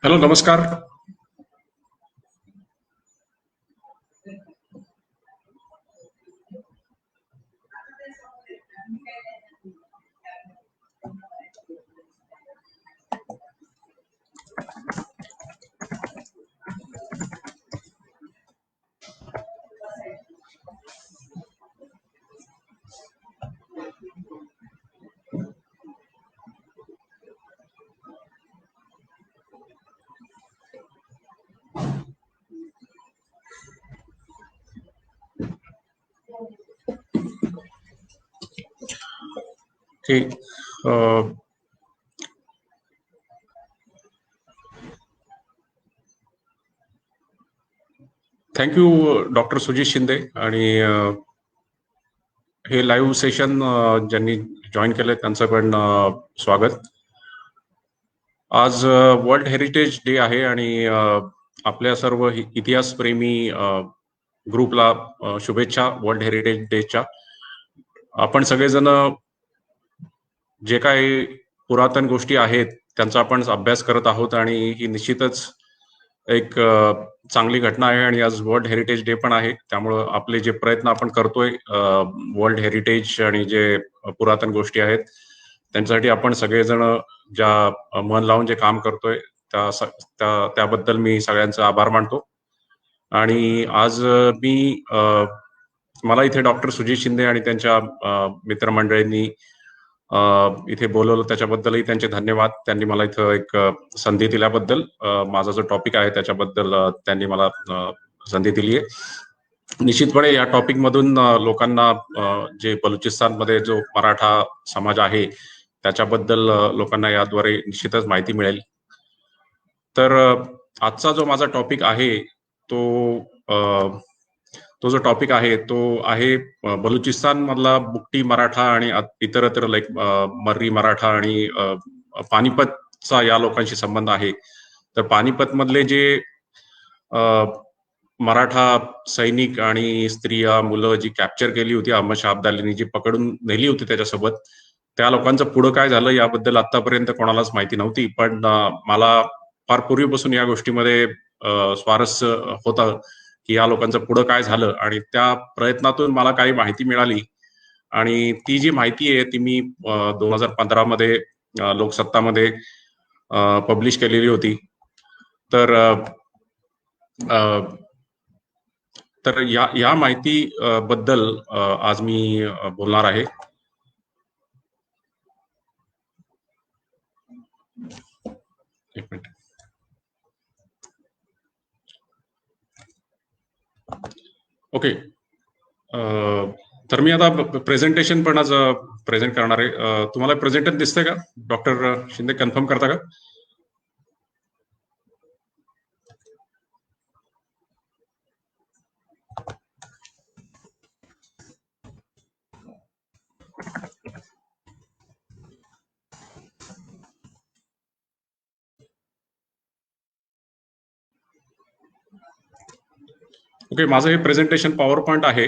Hello, नमस्कार. Okay. Thank you doctor Sujit Shinde आणि हे लाईव्ह सेशन ज्यांनी जॉईन केलंय त्यांचं पण स्वागत. आज वर्ल्ड हेरिटेज डे आहे आणि आपल्या सर्व इतिहासप्रेमी ग्रुपला शुभेच्छा वर्ल्ड हेरिटेज डेच्या. आपण सगळेजण जे काही पुरातन गोष्टी आहेत त्यांचा आपण अभ्यास करत आहोत आणि ही निश्चितच एक चांगली घटना आहे आणि आज वर्ल्ड हेरिटेज डे पण आहे. त्यामुळं आपले जे प्रयत्न आपण करतोय वर्ल्ड हेरिटेज आणि जे पुरातन गोष्टी आहेत त्यांच्यासाठी आपण सगळेजण ज्या मन लावून जे काम करतोय त्याबद्दल मी सगळ्यांचा आभार मानतो. आणि आज मी मला इथे डॉक्टर सुजित शिंदे आणि त्यांच्या मित्रमंडळींनी इथे बोलवलं त्याच्याबद्दलही त्यांचे धन्यवाद. त्यांनी मला इथं एक संधी दिल्याबद्दल, माझा जो टॉपिक आहे त्याच्याबद्दल त्यांनी मला संधी दिली आहे. निश्चितपणे या टॉपिक मधून लोकांना जे बलुचिस्तानमध्ये जो मराठा समाज आहे त्याच्याबद्दल लोकांना याद्वारे निश्चितच माहिती मिळेल. तर आजचा जो माझा टॉपिक आहे तो जो टॉपिक आहे तो आहे बलुचिस्तान मधला बुट्टी मराठा आणि इतरत्र लाईक मर्री मराठा आणि पानिपतचा या लोकांशी संबंध आहे. तर पानिपत मधले जे मराठा सैनिक आणि स्त्रिया मुलं जी कॅप्चर केली होती अहमद शाह अब्दालीने, जी पकडून नेली होती त्याच्यासोबत, त्या लोकांचं पुढं काय झालं याबद्दल आतापर्यंत कोणालाच माहिती नव्हती. पण मला फार पूर्वीपासून या गोष्टीमध्ये स्वारस्य होतं की या लोकांचं पुढं काय झालं आणि त्या प्रयत्नातून मला काही माहिती मिळाली आणि ती जी माहिती आहे ती मी 2015 मध्ये लोकसत्तामध्ये पब्लिश केलेली होती. तर या माहिती बद्दल आज मी बोलणार आहे. एक मिनिट. ओके. तर मी आता प्रेझेंटेशन पण आज प्रेझेंट करणार आहे. तुम्हाला प्रेझेंटेशन दिसतंय का डॉक्टर शिंदे? कन्फर्म करता का? ओके. माझं हे प्रेझेंटेशन पॉवर पॉइंट आहे,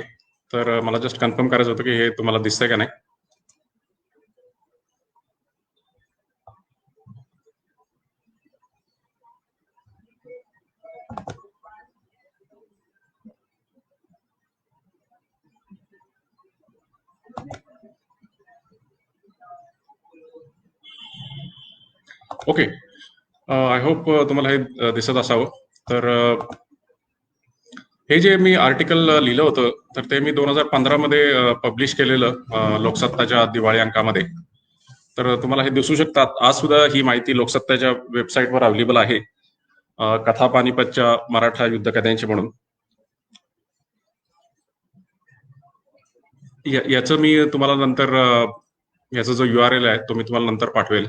तर मला जस्ट कन्फर्म करायचं होतं की हे तुम्हाला दिसतंय का नाही. ओके. आय होप तुम्हाला हे दिसत असावं. तर हे जे मी आर्टिकल लिहिलं होतं तर ते मी 2015 मध्ये पब्लिश केलेलं लोकसत्ताच्या दिवाळी अंकामध्ये. तर तुम्हाला हे दिसू शकतात. आज सुद्धा ही माहिती लोकसत्ताच्या वेबसाईटवर अवेलेबल आहे, कथा पानिपतच्या मराठा युद्ध कथांची म्हणून. याचं मी तुम्हाला नंतर याचा जो URL आहे तो मी तुम्हाला नंतर पाठवेल.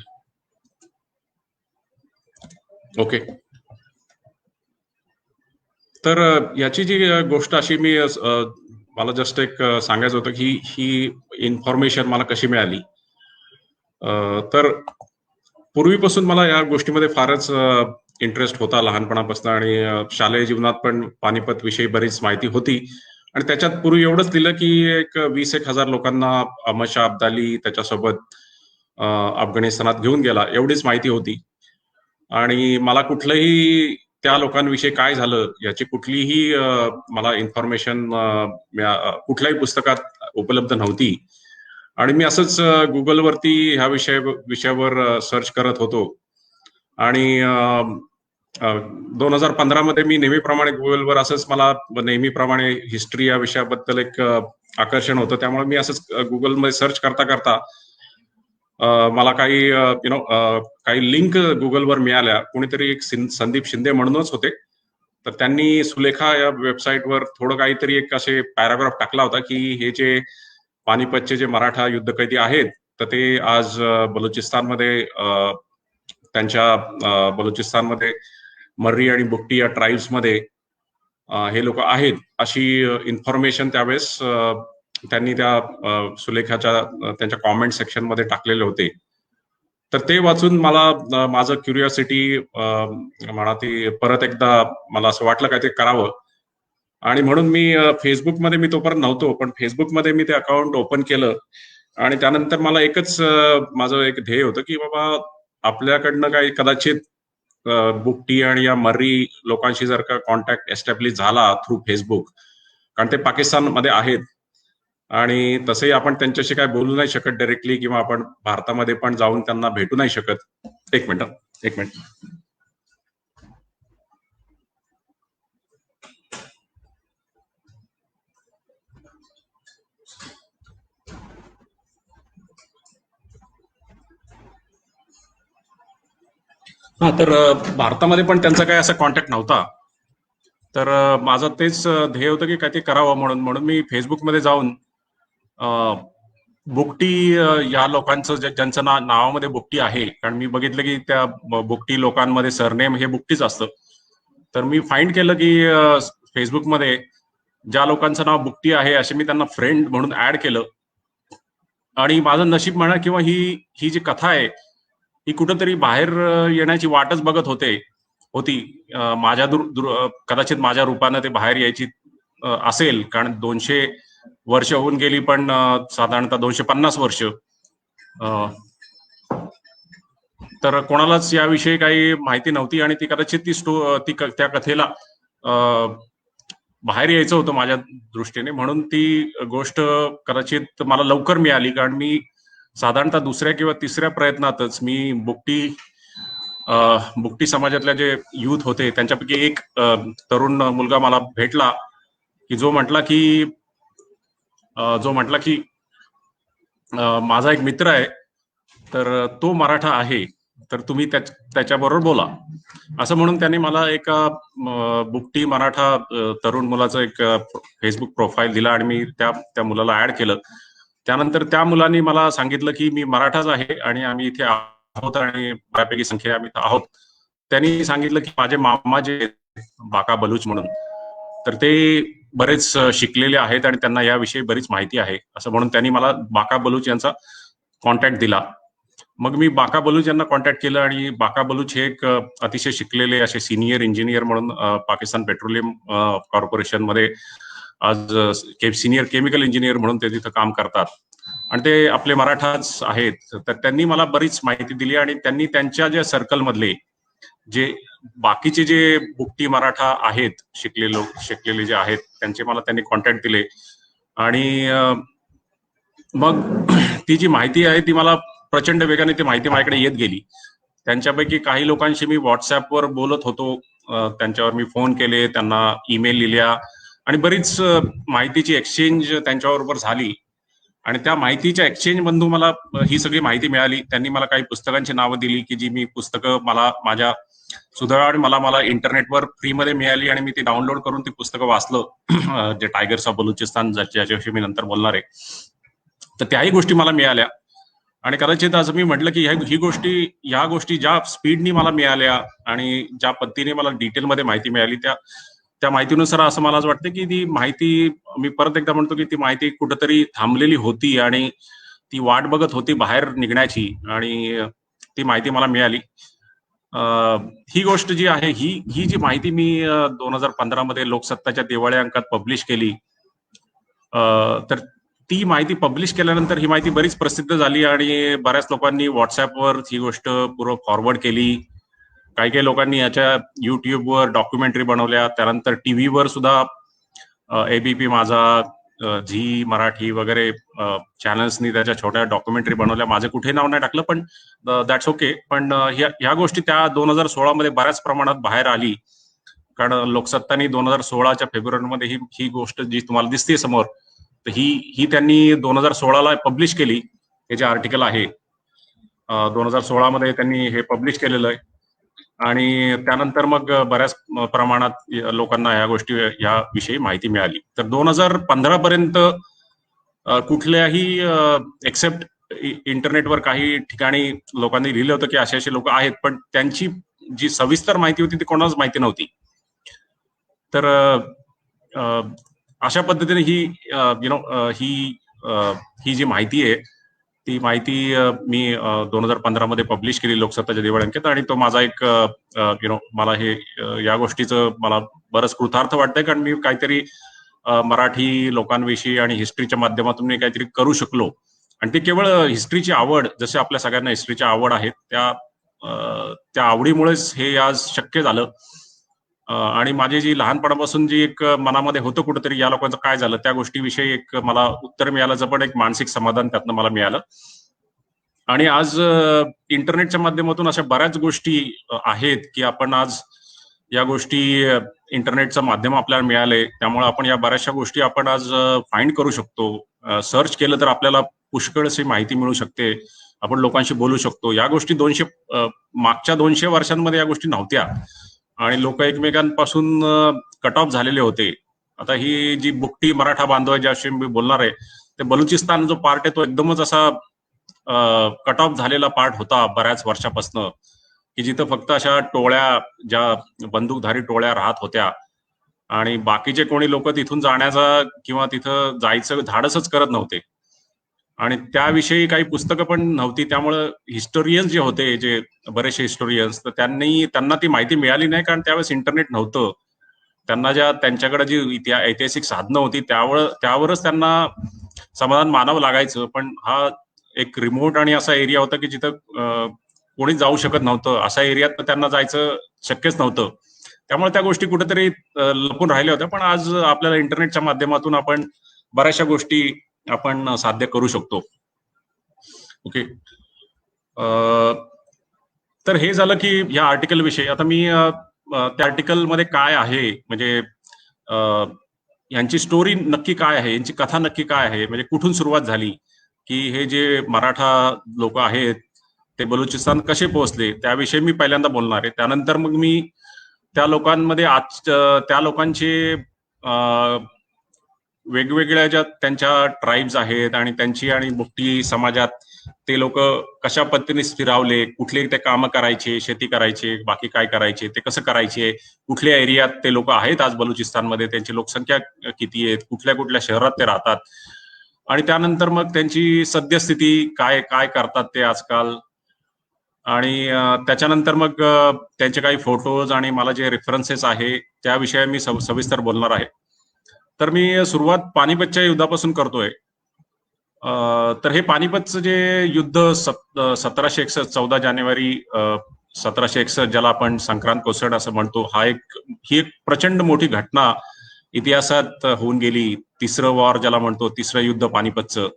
ओके. तर याची जी गोष्ट अशी मी मला जस्ट एक सांगायचं होतं की ही इन्फॉर्मेशन मला कशी मिळाली. तर पूर्वीपासून मला या गोष्टीमध्ये फारच इंटरेस्ट होता लहानपणापासून आणि शालेय जीवनात पण पानिपत विषयी बरीच माहिती होती. आणि त्याच्यात पूर्वी एवढंच लिहिलं की एक 20,000 लोकांना अहमद शाह अब्दाली त्याच्यासोबत अफगाणिस्तानात घेऊन गेला, एवढीच माहिती होती. आणि मला कुठलंही त्या लोकांविषयी काय झालं याची कुठलीही मला इन्फॉर्मेशन कुठल्याही पुस्तकात उपलब्ध नव्हती. आणि मी असंच गुगलवरती ह्या विषयावर सर्च करत होतो. आणि 2015 मध्ये मी नेहमीप्रमाणे गुगलवर असंच मला नेहमीप्रमाणे हिस्ट्री या विषयाबद्दल एक आकर्षण होतं. त्यामुळे मी असंच गुगलमध्ये सर्च करता करता मला काही काही लिंक गुगलवर मिळाल्या. कोणीतरी एक संदीप शिंदे म्हणूनच होते. तर त्यांनी सुलेखा या वेबसाईटवर थोडं काहीतरी एक असे पॅराग्राफ टाकला होता की हे जे पानिपतचे जे मराठा युद्धकैदी आहेत, तर ते आज बलुचिस्तानमध्ये त्यांच्या बलुचिस्तानमध्ये मर्री आणि बुट्टी या ट्राईब्समध्ये हे लोक आहेत, अशी इन्फॉर्मेशन त्यावेळेस त्यांनी त्या सुलेखाच्या त्यांच्या कॉमेंट सेक्शन मध्ये टाकलेले होते. तर ते वाचून मला माझं क्युरिओसिटी म्हणा ती परत एकदा मला असं वाटलं काय ते करावं. आणि म्हणून मी फेसबुकमध्ये मी तोपर्यंत नव्हतो, पण फेसबुकमध्ये मी ते अकाउंट ओपन केलं. आणि त्यानंतर मला एकच माझं एक ध्येय होतं की बाबा आपल्याकडनं काही कदाचित बुट्टी आणि या मर्री लोकांशी जर का कॉन्टॅक्ट एस्टॅब्लिश झाला थ्रू फेसबुक, कारण ते पाकिस्तानमध्ये आहेत आणि तसंही आपण त्यांच्याशी काय बोलू नाही शकत डायरेक्टली, किंवा आपण भारतामध्ये पण जाऊन त्यांना भेटू नाही शकत. एक मिनिट. हा, तर भारतामध्ये पण त्यांचा काही असा कॉन्टॅक्ट नव्हता. तर माझं तेच ध्येय होतं की काय ते करावं. म्हणून मी फेसबुकमध्ये जाऊन बुकटी या लोकांचं ज्यांचं नावामध्ये बुकटी आहे, कारण मी बघितलं की त्या बुकटी लोकांमध्ये सरनेम हे बुकटीच असतं. तर मी फाइंड केलं की फेसबुकमध्ये ज्या लोकांचं नाव बुकटी आहे असे मी त्यांना फ्रेंड म्हणून ऍड केलं. आणि माझं नशीब म्हणा किंवा ही जी कथा आहे ही कुठंतरी बाहेर येण्याची वाटच बघत होती. कदाचित माझ्या रूपानं ते बाहेर यायची असेल, कारण 200 वर्ष होऊन गेली, पण साधारणतः 250 वर्ष तर कोणालाच याविषयी काही माहिती नव्हती. आणि ती कदाचित त्या कथेला बाहेर यायचं होतं माझ्या दृष्टीने, म्हणून ती गोष्ट कदाचित मला लवकर मिळाली. कारण मी साधारणतः दुसऱ्या किंवा तिसऱ्या प्रयत्नातच मी बुकटी समाजातल्या जे युथ होते त्यांच्यापैकी एक तरुण मुलगा मला भेटला की जो म्हटला की माझा एक मित्र आहे, तर तो मराठा आहे, तर तुम्ही त्याच्याबरोबर बोला, असं म्हणून त्यांनी मला एका बुकटी मराठा तरुण मुलाचं एक फेसबुक प्रोफाईल दिला आणि मी त्या मुलाला ऍड केलं. त्यानंतर त्या मुलांनी मला सांगितलं की मी मराठाच आहे आणि आम्ही इथे आहोत आणि बऱ्यापैकी संख्या आम्ही आहोत. त्यांनी सांगितलं की माझे मामा जे बाका बलूच म्हणून, तर ते बरेच शिकलेले आहेत आणि त्यांना याविषयी बरीच माहिती आहे, असं म्हणून त्यांनी मला बाका बलूच यांचा कॉन्टॅक्ट दिला. मग मी बाका बलूच यांना कॉन्टॅक्ट केलं आणि बाका बलूच हे एक अतिशय शिकलेले असे सिनियर इंजिनियर म्हणून पाकिस्तान पेट्रोलियम कॉर्पोरेशन मध्ये आज सिनियर केमिकल इंजिनियर म्हणून ते तिथं काम करतात आणि ते आपले मराठाच आहेत. तर त्यांनी मला बरीच माहिती दिली आणि त्यांनी त्यांच्या ज्या सर्कलमधले जे बाकीचे जे बुकटी मराठा आहेत, शिकलेले जे आहेत, त्यांचे मला त्यांनी कॉन्टॅक्ट दिले. आणि मग ती जी माहिती आहे ती मला प्रचंड वेगाने ती माहिती माझ्याकडे येत गेली. त्यांच्यापैकी काही लोकांशी मी व्हॉट्सअपवर बोलत होतो, त्यांच्यावर मी फोन केले, त्यांना ईमेल लिहिल्या आणि बरीच माहितीची एक्सचेंज त्यांच्याबरोबर झाली. आणि त्या माहितीच्या एक्सचेंज मधून मला ही सगळी माहिती मिळाली. त्यांनी मला काही पुस्तकांची नावं दिली की जी मी पुस्तकं मला माझ्या सुदैवाने आणि मला इंटरनेटवर फ्रीमध्ये मिळाली आणि मी ती डाउनलोड करून ती पुस्तकं वाचलं, जे टायगर्स ऑफ बलुचिस्तान ज्याच्याविषयी मी नंतर बोलणार आहे. तर त्याही गोष्टी मला मिळाल्या. आणि कदाचित असं मी म्हटलं की ह्या गोष्टी ज्या स्पीडनी मला मिळाल्या आणि ज्या पद्धतीने मला डिटेलमध्ये माहिती मिळाली, त्या माहितीनुसार असं मला वाटतं की ती माहिती, मी परत एकदा म्हणतो की ती माहिती कुठंतरी थांबलेली होती आणि ती वाट बघत होती बाहेर निघण्याची, आणि ती माहिती मला मिळाली. ही गोष्ट जी आहे, ही जी माहिती मी 2015 मध्ये लोकसत्ताच्या दिवाळी अंकात पब्लिश केली, तर ती माहिती पब्लिश केल्यानंतर ही माहिती बरीच प्रसिद्ध झाली आणि बऱ्याच लोकांनी व्हॉट्सअपवर ही गोष्ट पूर्ण फॉरवर्ड केली. काही काही लोकांनी याच्या युट्यूबवर डॉक्युमेंटरी बनवल्या. त्यानंतर टीव्हीवर सुद्धा एबीपी माझा, झी मराठी वगैरे चॅनल्सनी त्याच्या छोट्या डॉक्युमेंटरी बनवल्या. माझं कुठे नाव नाही टाकलं, पण दॅट्स ओके. पण ह्या गोष्टी त्या 2016 मध्ये बऱ्याच प्रमाणात बाहेर आली, कारण लोकसत्तानी 2016च्या फेब्रुवारीमध्ये ही गोष्ट जी तुम्हाला दिसते समोर, तर ही त्यांनी 2016ला पब्लिश केली. हे जे आर्टिकल आहे 2016 मध्ये त्यांनी हे पब्लिश केलेलं आहे. आणि त्यानंतर मग बऱ्याच प्रमाणात लोकांना या विषयी माहिती मिळाली. तर 2015 पर्यंत कुठल्याही एक्सेप्ट इंटरनेटवर काही ठिकाणी लोकांनी लिहिलं होतं की असे लोक आहेत, पण त्यांची जी सविस्तर माहिती होती ती कोणालाच माहिती नव्हती. तर अशा पद्धतीने ही जी माहिती आहे ती माहिती मी 2015 मध्ये पब्लिश केली लोकसत्ताच्या दिवाळी आणि तो माझा एक मला हे या गोष्टीचं मला बरंच कृतार्थ वाटतंय, कारण मी काहीतरी मराठी लोकांविषयी आणि हिस्ट्रीच्या माध्यमातून मी काहीतरी करू शकलो. आणि ते केवळ हिस्ट्रीची आवड, जसे आपल्या सगळ्यांना हिस्ट्रीची आवड आहे, त्या आवडीमुळेच हे आज शक्य झालं. आणि माझी जी लहानपणापासून जी एक मनामध्ये होतं कुठेतरी या लोकांचं काय झालं, त्या गोष्टीविषयी एक मला उत्तर मिळाल्याचं पण एक मानसिक समाधान त्यातनं मला मिळालं. आणि आज इंटरनेटच्या माध्यमातून अशा बऱ्याच गोष्टी आहेत की आपण आज या गोष्टी इंटरनेटचं माध्यम आपल्याला मिळालंय, त्यामुळे आपण या बऱ्याचशा गोष्टी आपण आज फाइंड करू शकतो. सर्च केलं तर आपल्याला पुष्कळशी माहिती मिळू शकते. आपण लोकांशी बोलू शकतो. या गोष्टी मागच्या 200 वर्षांमध्ये या गोष्टी नव्हत्या आणि लोक एकमेकांपासून कट ऑफ झालेले होते. आता ही जी बुकटी मराठा बांधव ज्याशी मी बोलणार आहे, ते बलुचिस्तान जो पार्ट आहे तो एकदमच असा कट ऑफ झालेला पार्ट होता बऱ्याच वर्षापासून, की जिथं फक्त अशा टोळ्या, ज्या बंदूकधारी टोळ्या राहत होत्या आणि बाकीचे कोणी लोक तिथून जाण्याचा किंवा तिथं जायचं धाडसच करत नव्हते. आणि त्याविषयी काही पुस्तकं पण नव्हती. त्यामुळं हिस्टोरियन्स जे होते, जे बरेचसे हिस्टोरियन्स, तर त्यांना ती माहिती मिळाली नाही, कारण त्यावेळेस इंटरनेट नव्हतं. त्यांना त्यांच्याकडे जी ऐतिहासिक साधनं होती त्यावरच त्यांना समाधान मानावं लागायचं. पण हा एक रिमोट आणि असा एरिया होता की जिथं कोणी जाऊ शकत नव्हतं. अशा एरियात त्यांना जायचं शक्यच नव्हतं. त्यामुळे त्या गोष्टी कुठेतरी लपून राहिल्या होत्या. पण आज आपल्याला इंटरनेटच्या माध्यमातून आपण बऱ्याचशा गोष्टी आपण साध्य करू शकतो. ओके. तर हे झालं की या आर्टिकल विषयी. आता मी त्या आर्टिकल मध्ये काय आहे, म्हणजे यांची स्टोरी नक्की काय आहे, यांची कथा नक्की काय आहे, म्हणजे कुठून सुरुवात झाली, की हे जे मराठा लोक आहेत ते बलुचिस्तान कसे पोहोचले, त्याविषयी मी पहिल्यांदा बोलणार आहे. त्यानंतर मग मी त्या लोकांमध्ये त्या लोकांचे वेगवेगळ्या ज्या त्यांच्या ट्राईब्स आहेत आणि त्यांची आणि बुकटी समाजात ते लोक कशा पद्धतीने स्थिरावले, कुठले ते कामं करायचे, शेती करायचे, बाकी काय करायचे, ते कसं करायचे, कुठल्या एरियात ते लोक आहेत आज बलुचिस्तानमध्ये, त्यांची लोकसंख्या किती आहे, कुठल्या कुठल्या शहरात ते राहतात, आणि त्यानंतर मग त्यांची सद्यस्थिती काय काय करतात ते आजकाल. आणि त्याच्यानंतर मग त्यांचे काही फोटोज आणि मला जे रेफरन्सेस आहे त्याविषयी मी सविस्तर बोलणार आहे. तर मी सुरुवात पानिपतच्या युद्धापासून करतोय. तर हे पानिपतचं जे युद्ध 14 जानेवारी 1761, ज्याला आपण संक्रांत कोसळ असं म्हणतो, ही एक प्रचंड मोठी घटना इतिहासात होऊन गेली. तिसरं वॉर ज्याला म्हणतो, तिसरं युद्ध पानिपतचं,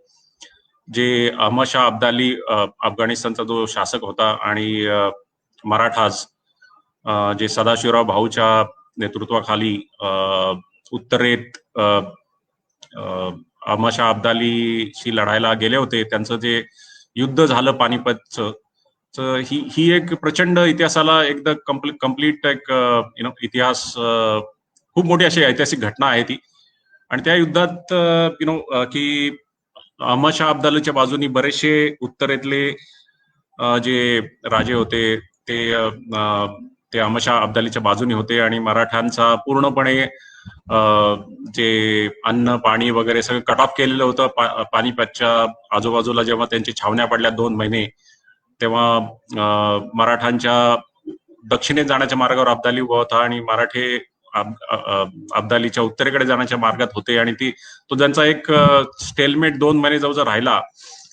जे अहमद शाह अब्दाली अफगाणिस्तानचा जो शासक होता आणि मराठाज जे सदाशिवराव भाऊच्या नेतृत्वाखाली उत्तरेत अहमद शाह अब्दालीशी लढायला गेले होते, त्यांचं जे युद्ध झालं पानिपतचं, ही एक प्रचंड इतिहासाला एकदम कम्प्लीट एक इतिहास, खूप मोठी अशी ऐतिहासिक घटना आहे ती. आणि त्या युद्धात की अहमद शाह अब्दालीच्या बाजूनी बरेचसे उत्तरेतले जे राजे होते ते अहमद शाह अब्दालीच्या बाजूने होते आणि मराठ्यांचा पूर्णपणे जे अन्न पाणी वगैरे सगळं कट ऑफ केलेलं होतं. पानिपतच्या आजूबाजूला जेव्हा त्यांची छावण्या पडल्या 2 महिने, तेव्हा मराठ्यांच्या दक्षिणेत जाण्याच्या मार्गावर अब्दाली उभा होता आणि मराठे अब्दालीच्या उत्तरेकडे जाण्याच्या मार्गात होते आणि तो त्यांचा एक स्टेलमेट 2 महिने जवळ राहिला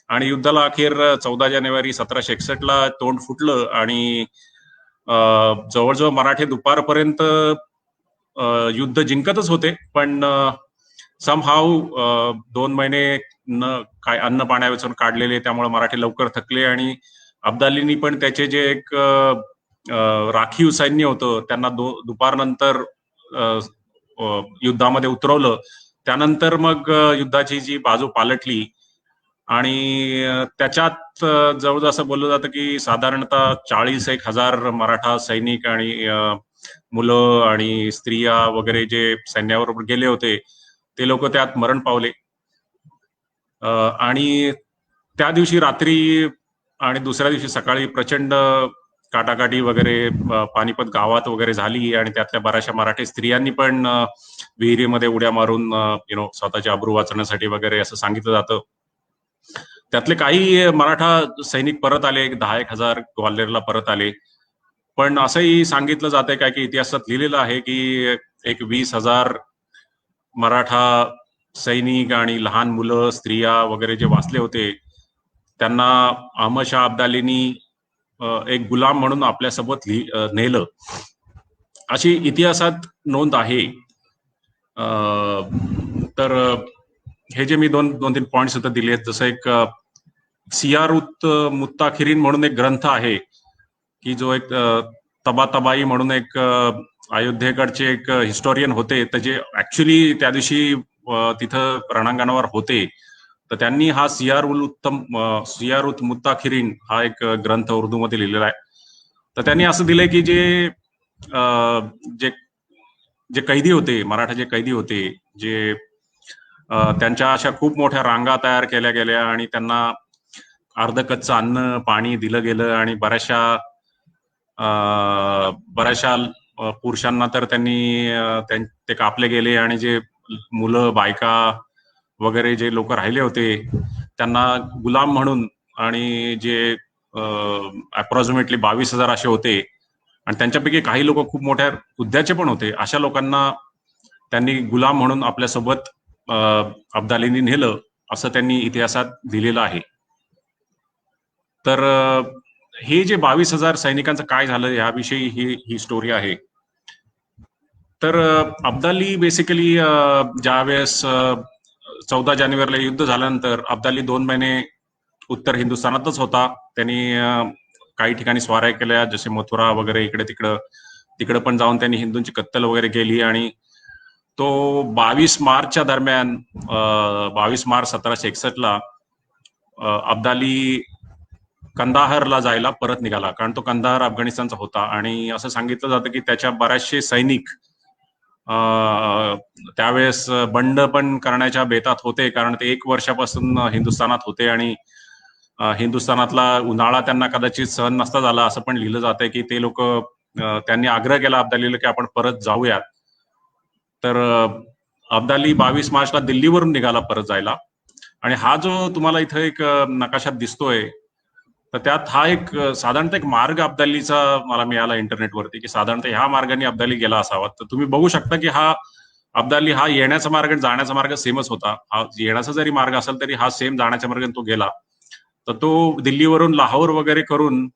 आणि युद्धाला अखेर 14 जानेवारी 1761 तोंड फुटलं आणि जवळजवळ मराठे दुपारपर्यंत युद्ध जिंकतच होते, पण समहाव 2 महिने काय अन्न पाण्यावाचून काढलेले, त्यामुळे मराठी लवकर थकले आणि अब्दालीनी पण त्याचे जे एक राखीव सैन्य होतं त्यांना दुपारनंतर युद्धामध्ये उतरवलं. त्यानंतर मग युद्धाची जी बाजू पालटली आणि त्याच्यात जवळजवळ असं बोललं जातं की साधारणतः 40,000 मराठा सैनिक आणि मुलं आणि स्त्रिया वगैरे जे सैन्याबरोबर गेले होते ते लोक त्यात मरण पावले. आणि त्या दिवशी रात्री आणि दुसऱ्या दिवशी सकाळी प्रचंड काटाकाटी वगैरे पानिपत गावात वगैरे झाली आणि त्यातल्या बऱ्याचशा मराठी स्त्रियांनी पण विहिरीमध्ये उड्या मारून स्वतःचे अब्रू वाचवण्यासाठी वगैरे असं सांगितलं जातं. त्यातले काही मराठा सैनिक परत आले, 10,000 ग्वाल्हेरला परत आले. पण असंही सांगितलं जातंय काय की इतिहासात लिहिलेलं आहे की एक 20,000 मराठा सैनिक आणि लहान मुलं, स्त्रिया वगैरे जे वाचले होते त्यांना अहमद शाह अब्दालीनी एक गुलाम म्हणून आपल्यासोबत नेलं, अशी इतिहासात नोंद आहे. तर हे जे मी दोन तीन पॉइंट्स इथं दिले आहेत, जसं एक सियारुत मुत्ताखिरीन म्हणून एक ग्रंथ आहे की जो एक तबातबाई म्हणून एक अयोध्येकडचे एक हिस्टोरियन होते, तर जे ऍक्च्युली त्या दिवशी तिथं रणांगणावर होते, तर त्यांनी हा सियारुत मुत्ताखिरीन हा एक ग्रंथ उर्दूमध्ये लिहिलेला आहे. तर त्यांनी असं दिलंय की जे जे कैदी होते, मराठा जे कैदी होते, जे त्यांच्या अशा खूप मोठ्या रांगा तयार केल्या गेल्या आणि त्यांना अर्ध कच्चं अन्न पाणी दिलं गेलं आणि बऱ्याचशा पुरुषांना तर त्यांनी ते कापले गेले आणि जे मुलं बायका वगैरे जे लोक राहिले होते त्यांना गुलाम म्हणून, आणि जे अप्रॉक्सिमेटली 22,000 असे होते आणि त्यांच्यापैकी काही लोक खूप मोठ्या हुद्द्याचे पण होते, अशा लोकांना त्यांनी गुलाम म्हणून आपल्यासोबत अब्दालीनी नेलं, असं त्यांनी इतिहासात लिहिलेलं आहे. तर हे जे 22,000 सैनिकांचं काय झालं याविषयी ही स्टोरी आहे. तर अब्दाली बेसिकली ज्यावेळेस 14 जानेवारीला युद्ध झाल्यानंतर अब्दाली 2 महिने उत्तर हिंदुस्थानातच होता. त्यांनी काही ठिकाणी स्वाऱ्या केल्या, जसे मथुरा वगैरे, इकडे तिकडे पण जाऊन त्यांनी हिंदूंची कत्तल वगैरे केली आणि तो 22 मार्चच्या दरम्यान 22 मार्च 1761 अब्दाली कंदाहारला जायला परत निघाला, कारण तो कंदाहार अफगाणिस्तानचा होता आणि असं सांगितलं जातं की त्याच्या बऱ्याचशे सैनिक त्यावेळेस बंड पण करण्याच्या बेतात होते, कारण ते 1 वर्षापासून हिंदुस्थानात होते आणि हिंदुस्थानातला उन्हाळा त्यांना कदाचित सहन नसता झाला, असं पण लिहिलं जातंय की ते लोक त्यांनी आग्रह केला अब्दालीला की आपण परत जाऊयात. तर अब्दाली 22 मार्चला दिल्लीवरून निघाला परत जायला. आणि हा जो तुम्हाला इथं एक नकाशात दिसतोय, तर त्यात हा एक साधारणतः एक मार्ग अब्दालीचा मला मिळाला इंटरनेटवरती, की साधारणतः ह्या मार्गाने अब्दाली गेला असावा. तर तुम्ही बघू शकता की अब्दाली हा येण्याचा मार्ग आणि जाण्याचा मार्ग सेमच होता. हा येण्याचा जरी मार्ग असेल तरी हा सेम जाण्याच्या मार्गाने तो गेला. तर तो दिल्लीवरून लाहोर वगैरे करून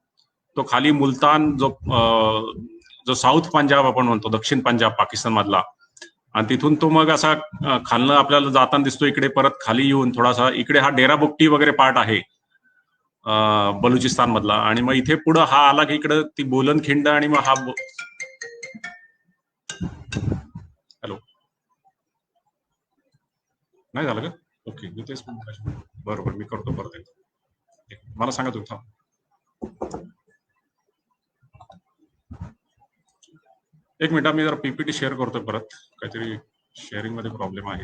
तो खाली मुलतान, जो साऊथ पंजाब आपण म्हणतो, दक्षिण पंजाब पाकिस्तान मधला, आणि तिथून तो मग असा खालनं आपल्याला जाताना दिसतो इकडे, परत खाली येऊन थोडासा इकडे हा डेरा बुक्टी वगैरे पार्ट आहे बलुचिस्तान मधला, आणि मग इथे पुढं हा आला की इकडं ती बोलन खिंड आणि मग हॅलो, नाही झालं का? ओके, मी तेच बरोबर मी करतो परत एकदा, मला सांगा तुम्ही. एक मिनिट, मी जरा पीपीटी शेअर करतोय परत, काहीतरी शेअरिंग मध्ये प्रॉब्लेम आहे.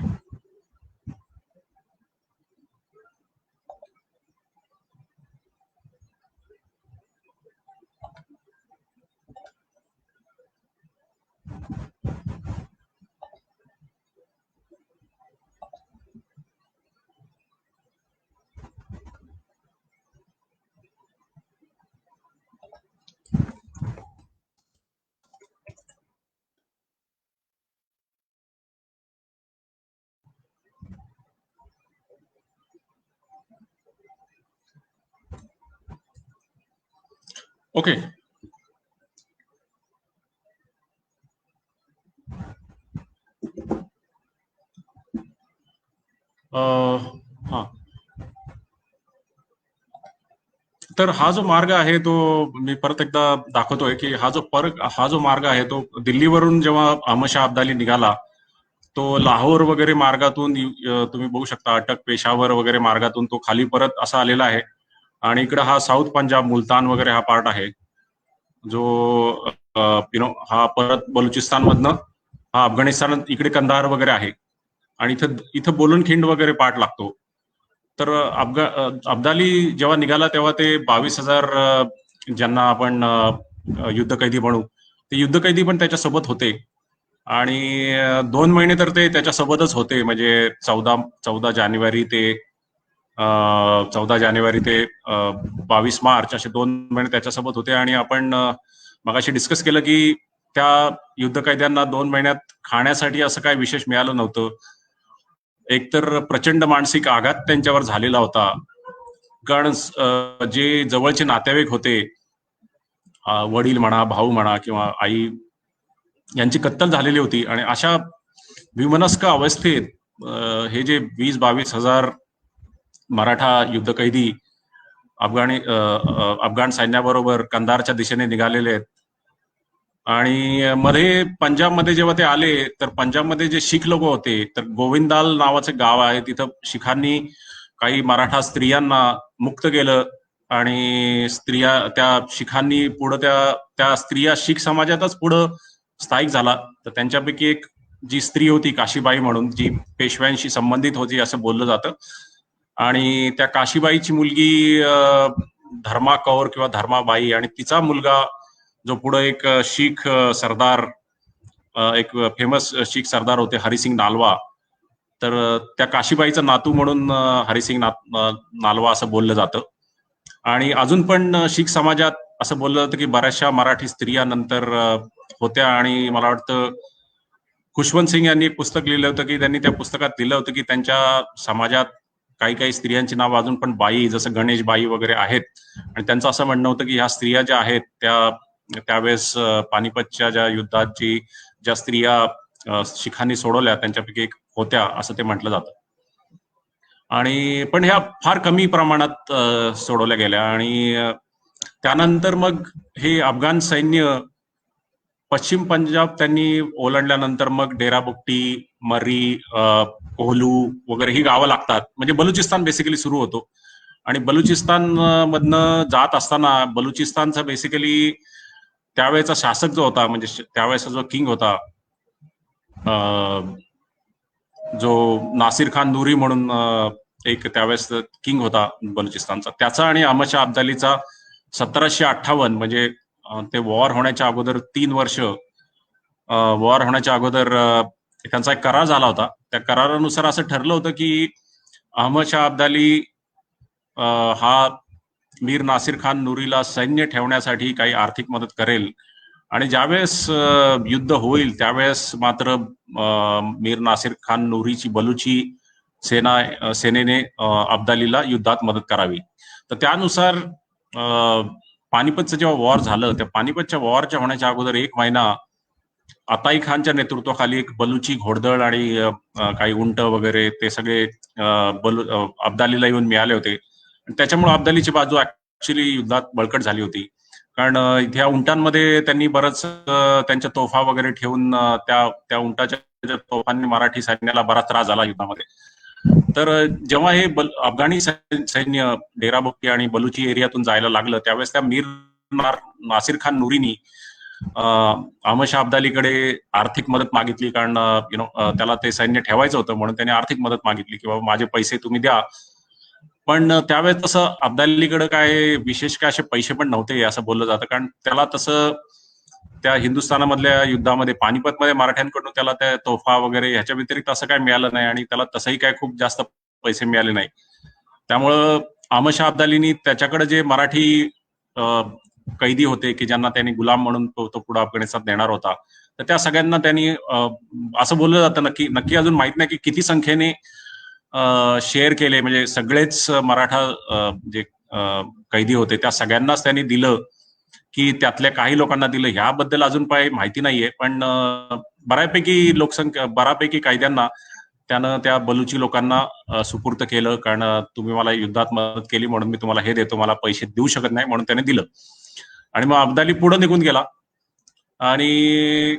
ओके. हा, तर हा जो मार्ग आहे तो मी परत एकदा दाखवतोय की हा जो मार्ग आहे तो दिल्लीवरून जेव्हा अहमद शाह अब्दाली निघाला, तो लाहोर वगैरे मार्गातून तुम्ही बघू शकता, अटक, पेशावर वगैरे मार्गातून तो खाली परत असा आलेला आहे. आणि इकडे हा साऊथ पंजाब, मुलतान वगैरे हा पार्ट आहे, जो हा परत बलुचिस्तान मधनं हा अफगाणिस्तान, इकडे कंदाहार वगैरे आहे. आणि इथं इथं बोलनखिंड वगैरे पार्ट लागतो. तर अब्दाली जेव्हा निघाला तेव्हा ते 22,000 ज्यांना आपण युद्धकैदी म्हणू, ते युद्धकैदी पण त्याच्यासोबत होते. आणि 2 महिने तर ते त्याच्यासोबतच होते, म्हणजे 14 जानेवारी ते 22 मार्च असे 2 महिने त्याच्यासोबत होते. आणि आपण मगाशी डिस्कस केलं की त्या युद्धकैद्यांना 2 महिन्यात खाण्यासाठी असं काही विशेष मिळालं नव्हतं. एकतर प्रचंड मानसिक आघात त्यांच्यावर झालेला होता, कारण जे जवळचे नातेवाईक होते, वडील म्हणा, भाऊ म्हणा किंवा आई, यांची कत्तल झालेली होती. आणि अशा विमनस्क अवस्थेत हे जे 20-22 हजार मराठा युद्धकैदी अफगाण सैन्याबरोबर कंधारच्या दिशेने निघालेले आहेत. आणि मध्ये पंजाबमध्ये जेव्हा ते आले, तर पंजाबमध्ये जे शीख लोक होते, तर गोविंदाल नावाचं गाव आहे, तिथं शिखांनी काही मराठा स्त्रियांना मुक्त केलं. आणि त्या शिखांनी पुढं त्या स्त्रिया शीख समाजातच पुढं स्थायिक झाला. तर त्यांच्यापैकी एक जी स्त्री होती काशीबाई म्हणून, जी पेशव्यांशी संबंधित होती असं बोललं जातं. आणि त्या काशीबाईची मुलगी धर्मा कौर किंवा धर्माबाई, आणि तिचा मुलगा जो पुढे एक शीख सरदार, एक फेमस शीख सरदार होते, हरिसिंग नालवा. तर त्या काशीबाईचा नातू म्हणून हरिसिंग नालवा असं बोललं जातं. आणि अजून पण शीख समाजात असं बोललं जातं की बऱ्याचशा मराठी स्त्रिया नंतर होत्या. आणि मला वाटतं खुशवंत सिंग यांनी एक पुस्तक लिहिलं होतं की त्यांनी त्या पुस्तकात लिहिलं होतं की त्यांच्या समाजात काही काही स्त्रियांची नावं अजून पण बाई, जसं गणेशबाई वगैरे आहेत. आणि त्यांचं असं म्हणणं होतं की ह्या स्त्रिया ज्या आहेत त्यावेळेस पानिपतच्या ज्या युद्धाची ज्या स्त्रिया शिखांनी सोडवल्या त्यांच्यापैकी एक होत्या, असं ते म्हटलं जातं. आणि पण ह्या फार कमी प्रमाणात सोडवल्या गेल्या. आणि त्यानंतर मग हे अफगाण सैन्य पश्चिम पंजाब त्यांनी ओलांडल्यानंतर मग डेराबुक्टी, मर्री, कोहलू वगैरे ही गावं लागतात, म्हणजे बलुचिस्तान बेसिकली सुरू होतो. आणि बलुचिस्तान मधनं जात असताना बलुचिस्तानचा बेसिकली त्यावेळेचा शासक जो होता, म्हणजे त्यावेळेचा जो किंग होता, जो नासिर खान नूरी म्हणून एक त्यावेळेस किंग होता बलुचिस्तानचा, त्याचा आणि अहमद शाह अब्दालीचा 1758, म्हणजे ते वॉर होण्याच्या अगोदर 3 वर्ष वॉर होण्याच्या अगोदर त्यांचा एक करार झाला होता. त्या करारानुसार असं ठरलं होतं की अहमद शाह अब्दाली हा मीर नासिर खान नूरीला सैन्य ठेवण्यासाठी काही आर्थिक मदत करेल. आणि ज्यावेळेस युद्ध होईल त्यावेळेस मात्र मीर नासिर खान नूरीची बलुची सेनेने अब्दालीला युद्धात मदत करावी. तर त्यानुसार पानिपतचं जेव्हा वॉर झालं, त्या पानिपतच्या वॉरच्या होण्याच्या अगोदर 1 महिना अताई खानच्या नेतृत्वाखाली एक बलुची घोडदळ आणि काही उंट वगैरे ते सगळे अब्दालीला येऊन मिळाले होते. त्याच्यामुळे अब्दालीची बाजू ऍक्च्युली युद्धात बळकट झाली होती. कारण इथे उंटांमध्ये त्यांनी बरंच त्यांच्या तोफा वगैरे ठेवून त्या उंटाच्या तोफांनी मराठी सैन्याला बराच त्रास झाला युद्धामध्ये. तर जेव्हा हे अफगाणी सैन्य डेराबुक्की आणि बलुची एरियातून जायला लागलं, त्यावेळेस त्या मीर नासिर खान नूरीनी अहमद शाह अब्दालीकडे आर्थिक मदत मागितली. कारण त्याला ते सैन्य ठेवायचं होतं, म्हणून त्याने आर्थिक मदत मागितली की बाबा माझे पैसे तुम्ही द्या. पण त्यावेळेस तसं अब्दालीकडे काय विशेष काय असे पैसे पण नव्हते असं बोललं जातं. कारण त्याला तसं त्या हिंदुस्थानामधल्या युद्धामध्ये पानिपतमध्ये मराठ्यांकडून त्याला त्या तोफा वगैरे ह्याच्या व्यतिरिक्त असं काय मिळालं नाही. आणि त्याला तसंही काय खूप जास्त पैसे मिळाले नाही. त्यामुळं अहमद शाह अब्दालीनी त्याच्याकडे जे मराठी कैदी होते की ज्यांना त्यांनी गुलाम म्हणून तो पुढे अफगाणिस्तान देणार होता, तर त्या सगळ्यांना त्यांनी असं बोललं जातं, नक्की अजून माहित नाही की किती संख्येने शेअर केले, म्हणजे सगळेच मराठा जे कैदी होते त्या सगळ्यांनाच त्यांनी दिलं. की त्यातल्या काही लोकांना दिलं ह्याबद्दल अजून काही माहिती नाहीये. पण बऱ्यापैकी कायद्यांना त्यानं त्या बलुची लोकांना सुपूर्द केलं. कारण तुम्ही मला युद्धात मदत केली म्हणून मी तुम्हाला हे देतो, मला पैसे देऊ शकत नाही म्हणून त्याने दिलं. आणि मग अब्दाली पुढे निघून गेला. आणि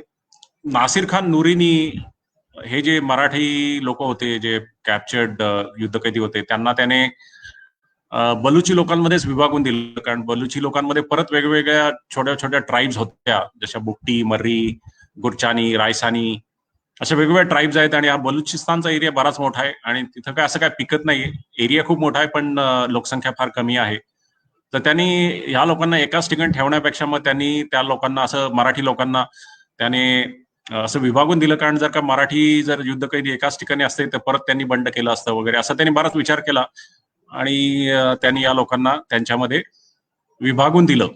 नासिर खान नूरीनी हे जे मराठी लोक होते जे कॅप्चर्ड युद्धकैदी होते त्यांना त्याने बलुची लोकांमध्येच विभागून दिलं. कारण बलुची लोकांमध्ये परत वेगवेगळ्या छोट्या छोट्या ट्राईब्स होत्या, जशा बुट्टी, मर्री, गुरचानी, रायसानी, अशा वेगवेगळ्या ट्राईब्स आहेत. आणि हा बलुचिस्तानचा एरिया बराच मोठा आहे आणि तिथं काय असं काय पिकत नाहीये. एरिया खूप मोठा आहे पण लोकसंख्या फार कमी आहे. तर त्यांनी ह्या लोकांना एकाच ठिकाणी ठेवण्यापेक्षा मग त्यांनी त्या लोकांना असं मराठी लोकांना त्याने असं विभागून दिलं. कारण जर का मराठी जर युद्धकैदी एकाच ठिकाणी असते तर परत त्यांनी बंड केलं असतं वगैरे, असं त्यांनी बराच विचार केला आणि त्यांनी या लोकांना त्यांच्यामध्ये विभागून दिलं.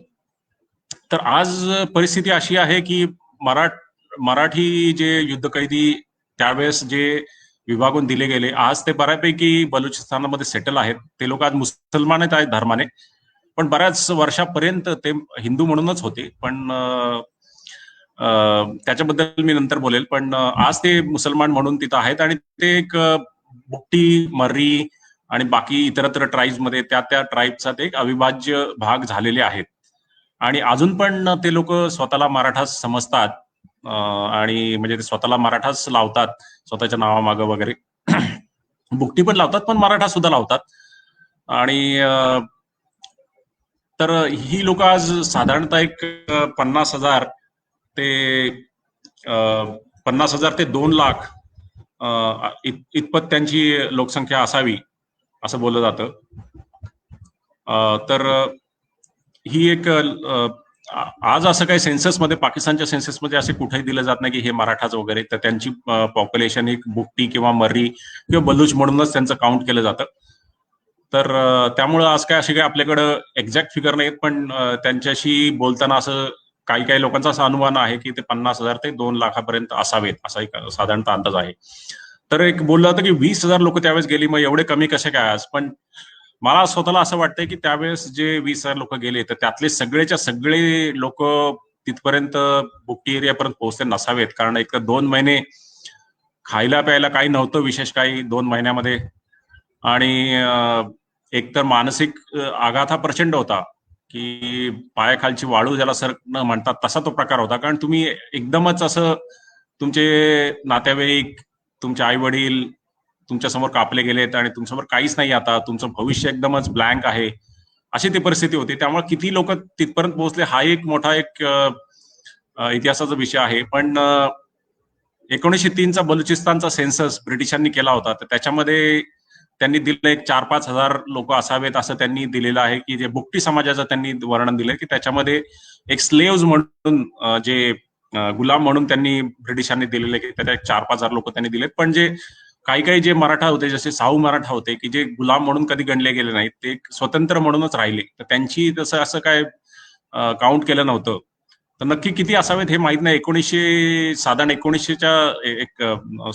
तर आज परिस्थिती अशी आहे की मराठी जे युद्धकैदी त्यावेळेस जे विभागून दिले गेले, आज ते बऱ्यापैकी बलुचिस्तानमध्ये सेटल आहेत. ते लोक आज मुसलमान आहेत धर्माने, पण बऱ्याच वर्षापर्यंत ते हिंदू म्हणूनच होते. पण त्याच्याबद्दल मी नंतर बोलेल. पण आज ते मुसलमान म्हणून तिथं आहेत आणि ते एक बुट्टी, मर्री आणि बाकी इतरत्र ट्राईब्स मध्ये त्या ट्राईबचा ते एक अविभाज्य भाग झालेले आहेत. आणि अजून पण ते लोक स्वतःला मराठा समजतात आणि म्हणजे ते स्वतःला मराठाच लावतात स्वतःच्या नावामागं वगैरे. बुकटी पण लावतात पण मराठा सुद्धा लावतात. आणि तर ही लोक आज साधारणतः एक 50,000 ते 50,000 ते 2 लाख इतपत त्यांची लोकसंख्या असावी असं बोललं जातं. तर ही एक आज असं काही सेन्ससमध्ये, पाकिस्तानच्या सेन्ससमध्ये असे कुठेही दिलं जात नाही की हे मराठाच वगैरे. तर त्यांची पॉप्युलेशन एक बुट्टी किंवा मर्री किंवा बलूच म्हणूनच त्यांचं काउंट केलं जातं. तर त्यामुळं आज काय अशी काही आपल्याकडं एक्झॅक्ट फिगर नाहीत, पण त्यांच्याशी बोलताना असं काही काही लोकांचा असा अनुमान आहे की ते 50,000 ते 2 लाखापर्यंत असावेत, असा एक साधारणतः अंदाज आहे. तर एक बोललं होतं की 20,000 लोक त्यावेळेस गेली, मग एवढे कमी कसे काय आज. पण मला स्वतःला असं वाटतंय की त्यावेळेस जे 20,000 लोक गेले तर त्यातले सगळेच्या सगळे लोक तिथपर्यंत बुट्टी एरियापर्यंत पोहोचले नसावेत. कारण एक 2 महिने खायला प्यायला काही नव्हतं विशेष काही 2 महिन्यामध्ये. आणि एकतर मानसिक आघात हा प्रचंड होता की पायाखालची वाळू ज्याला सरकणं म्हणतात तसा तो प्रकार होता. कारण तुम्ही एकदमच असं तुमचे नातेवाईक, तुमचे आई वडील तुमच्या समोर कापले गेलेत आणि तुमच्यासमोर काहीच नाही, आता तुमचं भविष्य एकदमच ब्लँक आहे, अशी ती परिस्थिती होती. त्यामुळे किती लोक तिथपर्यंत पोहोचले हा एक मोठा एक इतिहासाचा विषय आहे. पण 1903चा बलुचिस्तानचा सेन्सस ब्रिटिशांनी केला होता, तर त्याच्यामध्ये त्यांनी दिलं एक 4-5 हजार लोक असावेत असं त्यांनी दिलेलं आहे. की जे बुट्टी समाजाचं त्यांनी वर्णन दिलंय की त्याच्यामध्ये एक स्लेव्ज म्हणून जे गुलाम म्हणून त्यांनी ब्रिटिशांनी दिलेले की त्याच्या 4-5 हजार लोक त्यांनी दिलेत. पण जे काही काही जे मराठा होते, जसे साहू मराठा होते की जे गुलाम म्हणून कधी गणले गेले नाहीत, ते स्वतंत्र म्हणूनच राहिले, तर त्यांची तसं असं काय काउंट केलं नव्हतं. तर नक्की किती असावेत हे माहित नाही. 1900च्या एक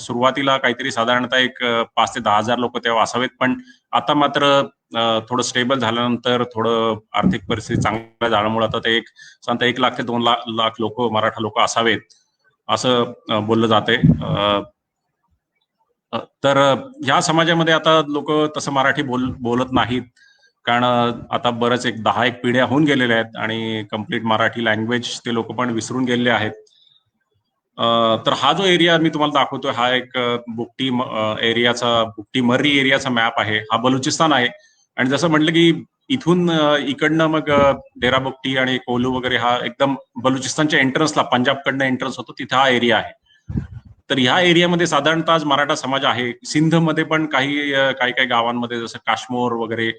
सुरुवातीला काहीतरी साधारणतः एक 5 ते 10 हजार लोक तेव्हा असावेत. पण आता मात्र थोडं स्टेबल झाल्यानंतर, थोडं आर्थिक परिस्थिती चांगल्या झाल्यामुळे आता ते 1 लाख ते 2 लाख लोक, मराठा लोक असावेत असं बोललं जाते. तर ह्या समाजामध्ये आता लोक तसं मराठी बोलत नाहीत. कारण आता बरंच एक 10 पिढ्या होऊन गेलेल्या आहेत आणि कम्प्लीट मराठी लँग्वेज ते लोक पण विसरून गेलेले आहेत. तर हा जो एरिया मी तुम्हाला दाखवतोय हा एक बुट्टी एरियाचा, बुट्टी मर्री एरियाचा मॅप आहे. हा बलुचिस्तान आहे. आणि जसं म्हटलं की इथून इकडनं मग डेरा बुट्टी आणि कोलू वगैरे हा एकदम बलुचिस्तानच्या एंट्रन्सला, पंजाबकडनं एंट्रन्स होतो, तिथे हा एरिया आहे. तर ह्या एरियामध्ये साधारणतः आज मराठा समाज आहे. सिंधमध्ये पण काही काही गावांमध्ये, जसं काश्मीर वगैरे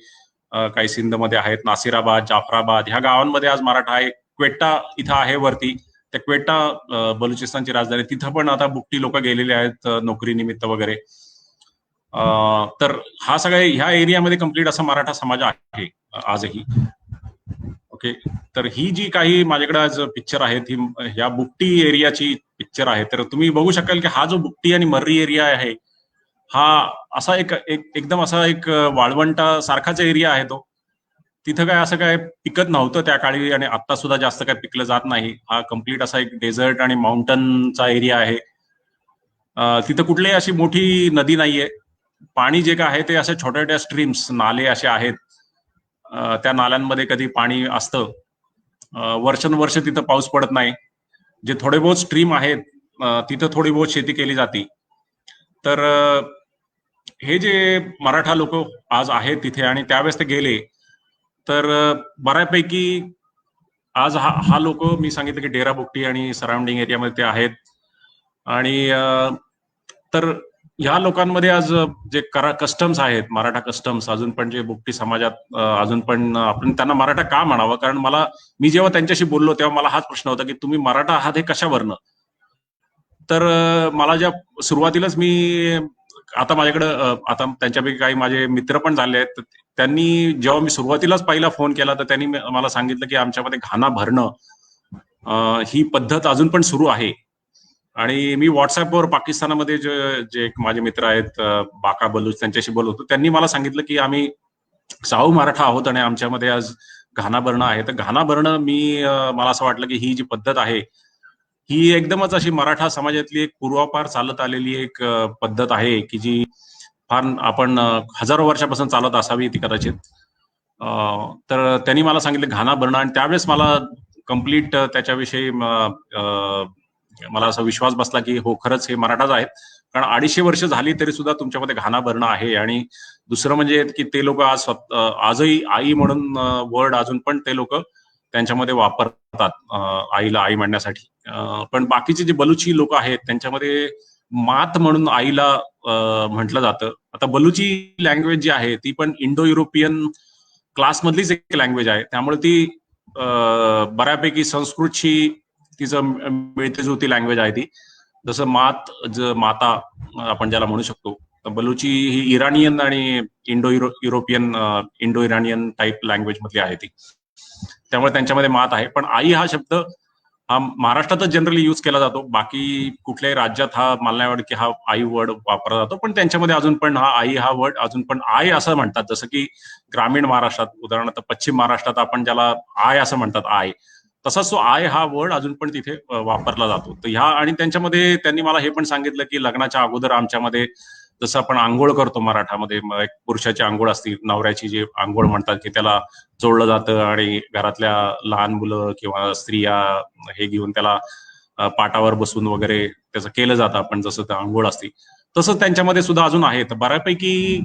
काही सिंधमध्ये आहेत, नासिराबाद, जाफराबाद ह्या गावांमध्ये आज मराठा आहे. क्वेटा इथं आहे वरती, त्या क्वेटा बलुचिस्तानची राजधानी, तिथं पण आता बुट्टी लोक गेलेले आहेत नोकरीनिमित्त वगैरे. तर हा सगळ्या ह्या एरियामध्ये कम्प्लीट असा मराठा समाज आहे आजही. ओके, तर ही जी काही माझ्याकडे आज पिक्चर आहेत ही ह्या बुट्टी एरियाची पिक्चर आहे. तर तुम्ही बघू शकाल की हा जो बुट्टी आणि मर्री एरिया आहे हा असा एकदम असा एक वाळवंटा सारखाच एरिया आहे तो. तिथं काय असं काय पिकत नव्हतं त्या काळी आणि आता सुद्धा जास्त काय पिकलं जात नाही. हा कम्प्लीट असा एक डेझर्ट आणि माउंटनचा एरिया आहे. तिथं कुठलीही अशी मोठी नदी नाहीये. पाणी जे काय आहे ते अशा छोट्या छोट्या स्ट्रीम्स, नाले असे आहेत. त्या नाल्यांमध्ये कधी पाणी असतं. वर्षानुवर्ष तिथं पाऊस पडत नाही. जे थोडे बहुत स्ट्रीम आहेत तिथं थोडी बहुत शेती केली जाते. तर हे जे मराठा लोक आज आहेत तिथे आणि त्यावेळेस ते गेले, तर बऱ्यापैकी आज हा लोक मी सांगितलं की डेरा बुकटी आणि सराउंडिंग एरियामध्ये ते आहेत. आणि तर ह्या लोकांमध्ये आज जे कस्टम्स आहेत, मराठा कस्टम्स अजून पण जे बुकटी समाजात अजून पण आपण त्यांना मराठा का म्हणावं, कारण मी जेव्हा त्यांच्याशी बोललो तेव्हा मला हाच प्रश्न होता की तुम्ही मराठा आहात हे कशावरनं. तर मला ज्या सुरुवातीलाच मी आता माझ्याकडे आता त्यांच्यापैकी काही माझे मित्र पण झाले आहेत, त्यांनी जेव्हा मी सुरुवातीलाच पहिला फोन केला तर त्यांनी मला सांगितलं की आमच्यामध्ये घाणा भरणं ही पद्धत अजून पण सुरू आहे. आणि मी व्हॉट्सअपवर पाकिस्तानामध्ये जे माझे मित्र आहेत बाका बलूच त्यांच्याशी बोलत होतो, त्यांनी मला सांगितलं की आम्ही साहू मराठा आहोत आणि आमच्यामध्ये आज घाणा भरणं आहे. तर घाणा भरणं मला असं वाटलं की ही जी पद्धत आहे ही एकदमच अशी मराठा समाजातली एक पूर्वापार चालत आलेली एक पद्धत आहे की जी फार आपण हजारो वर्षापासून चालत असावी ती कदाचित. तर त्यांनी मला सांगितलं घाणा भरणं आणि त्यावेळेस मला कम्प्लीट त्याच्याविषयी मला असा विश्वास बसला की हो खरंच हे मराठाच आहेत, कारण 250 वर्ष झाली तरी सुद्धा तुमच्यामध्ये घाणा भरणं आहे. आणि दुसरं म्हणजे की ते लोक आजही आई म्हणून वर्ड अजून पण ते लोक त्यांच्यामध्ये वापरतात आईला आई म्हणण्यासाठी. पण बाकीचे जे बलुची लोक आहेत त्यांच्यामध्ये मात म्हणून आईला म्हटलं जातं. आता बलुची लँग्वेज जी आहे ती पण इंडो युरोपियन क्लासमधलीच एक लँग्वेज आहे, त्यामुळे ती बऱ्यापैकी संस्कृतशी तिचं मिळते जुळती लँग्वेज आहे ती. जसं माता आपण ज्याला म्हणू शकतो, बलुची ही इराणियन आणि इंडो इराणियन टाईप लँग्वेज मधली आहे ती, त्यामुळे त्यांच्यामध्ये मात आहे. पण आई हा शब्द हा महाराष्ट्रातच जनरली युज केला जातो, बाकी कुठल्याही राज्यात हा मला नाही वाटत की हा आई वर्ड वापरला जातो, पण त्यांच्यामध्ये अजून पण हा आई हा वर्ड अजून पण आय असं म्हणतात. जसं की ग्रामीण महाराष्ट्रात उदाहरणार्थ पश्चिम महाराष्ट्रात आपण ज्याला आय असं म्हणतात आय, तसाच तो आय हा वर्ड अजून पण तिथे वापरला जातो. तर ह्या आणि त्यांच्यामध्ये त्यांनी मला हे पण सांगितलं की लग्नाच्या अगोदर आमच्यामध्ये जसं आपण आंघोळ करतो मराठामध्ये, एक पुरुषाची आंघोळ असते, नवऱ्याची जी आंघोळ म्हणतात की त्याला जोडलं जातं आणि घरातल्या लहान मुलं किंवा स्त्रिया हे घेऊन त्याला पाटावर बसून वगैरे त्याचं केलं जातं आपण जसं आंघोळ असते, तसंच त्यांच्यामध्ये सुद्धा अजून आहेत. बऱ्यापैकी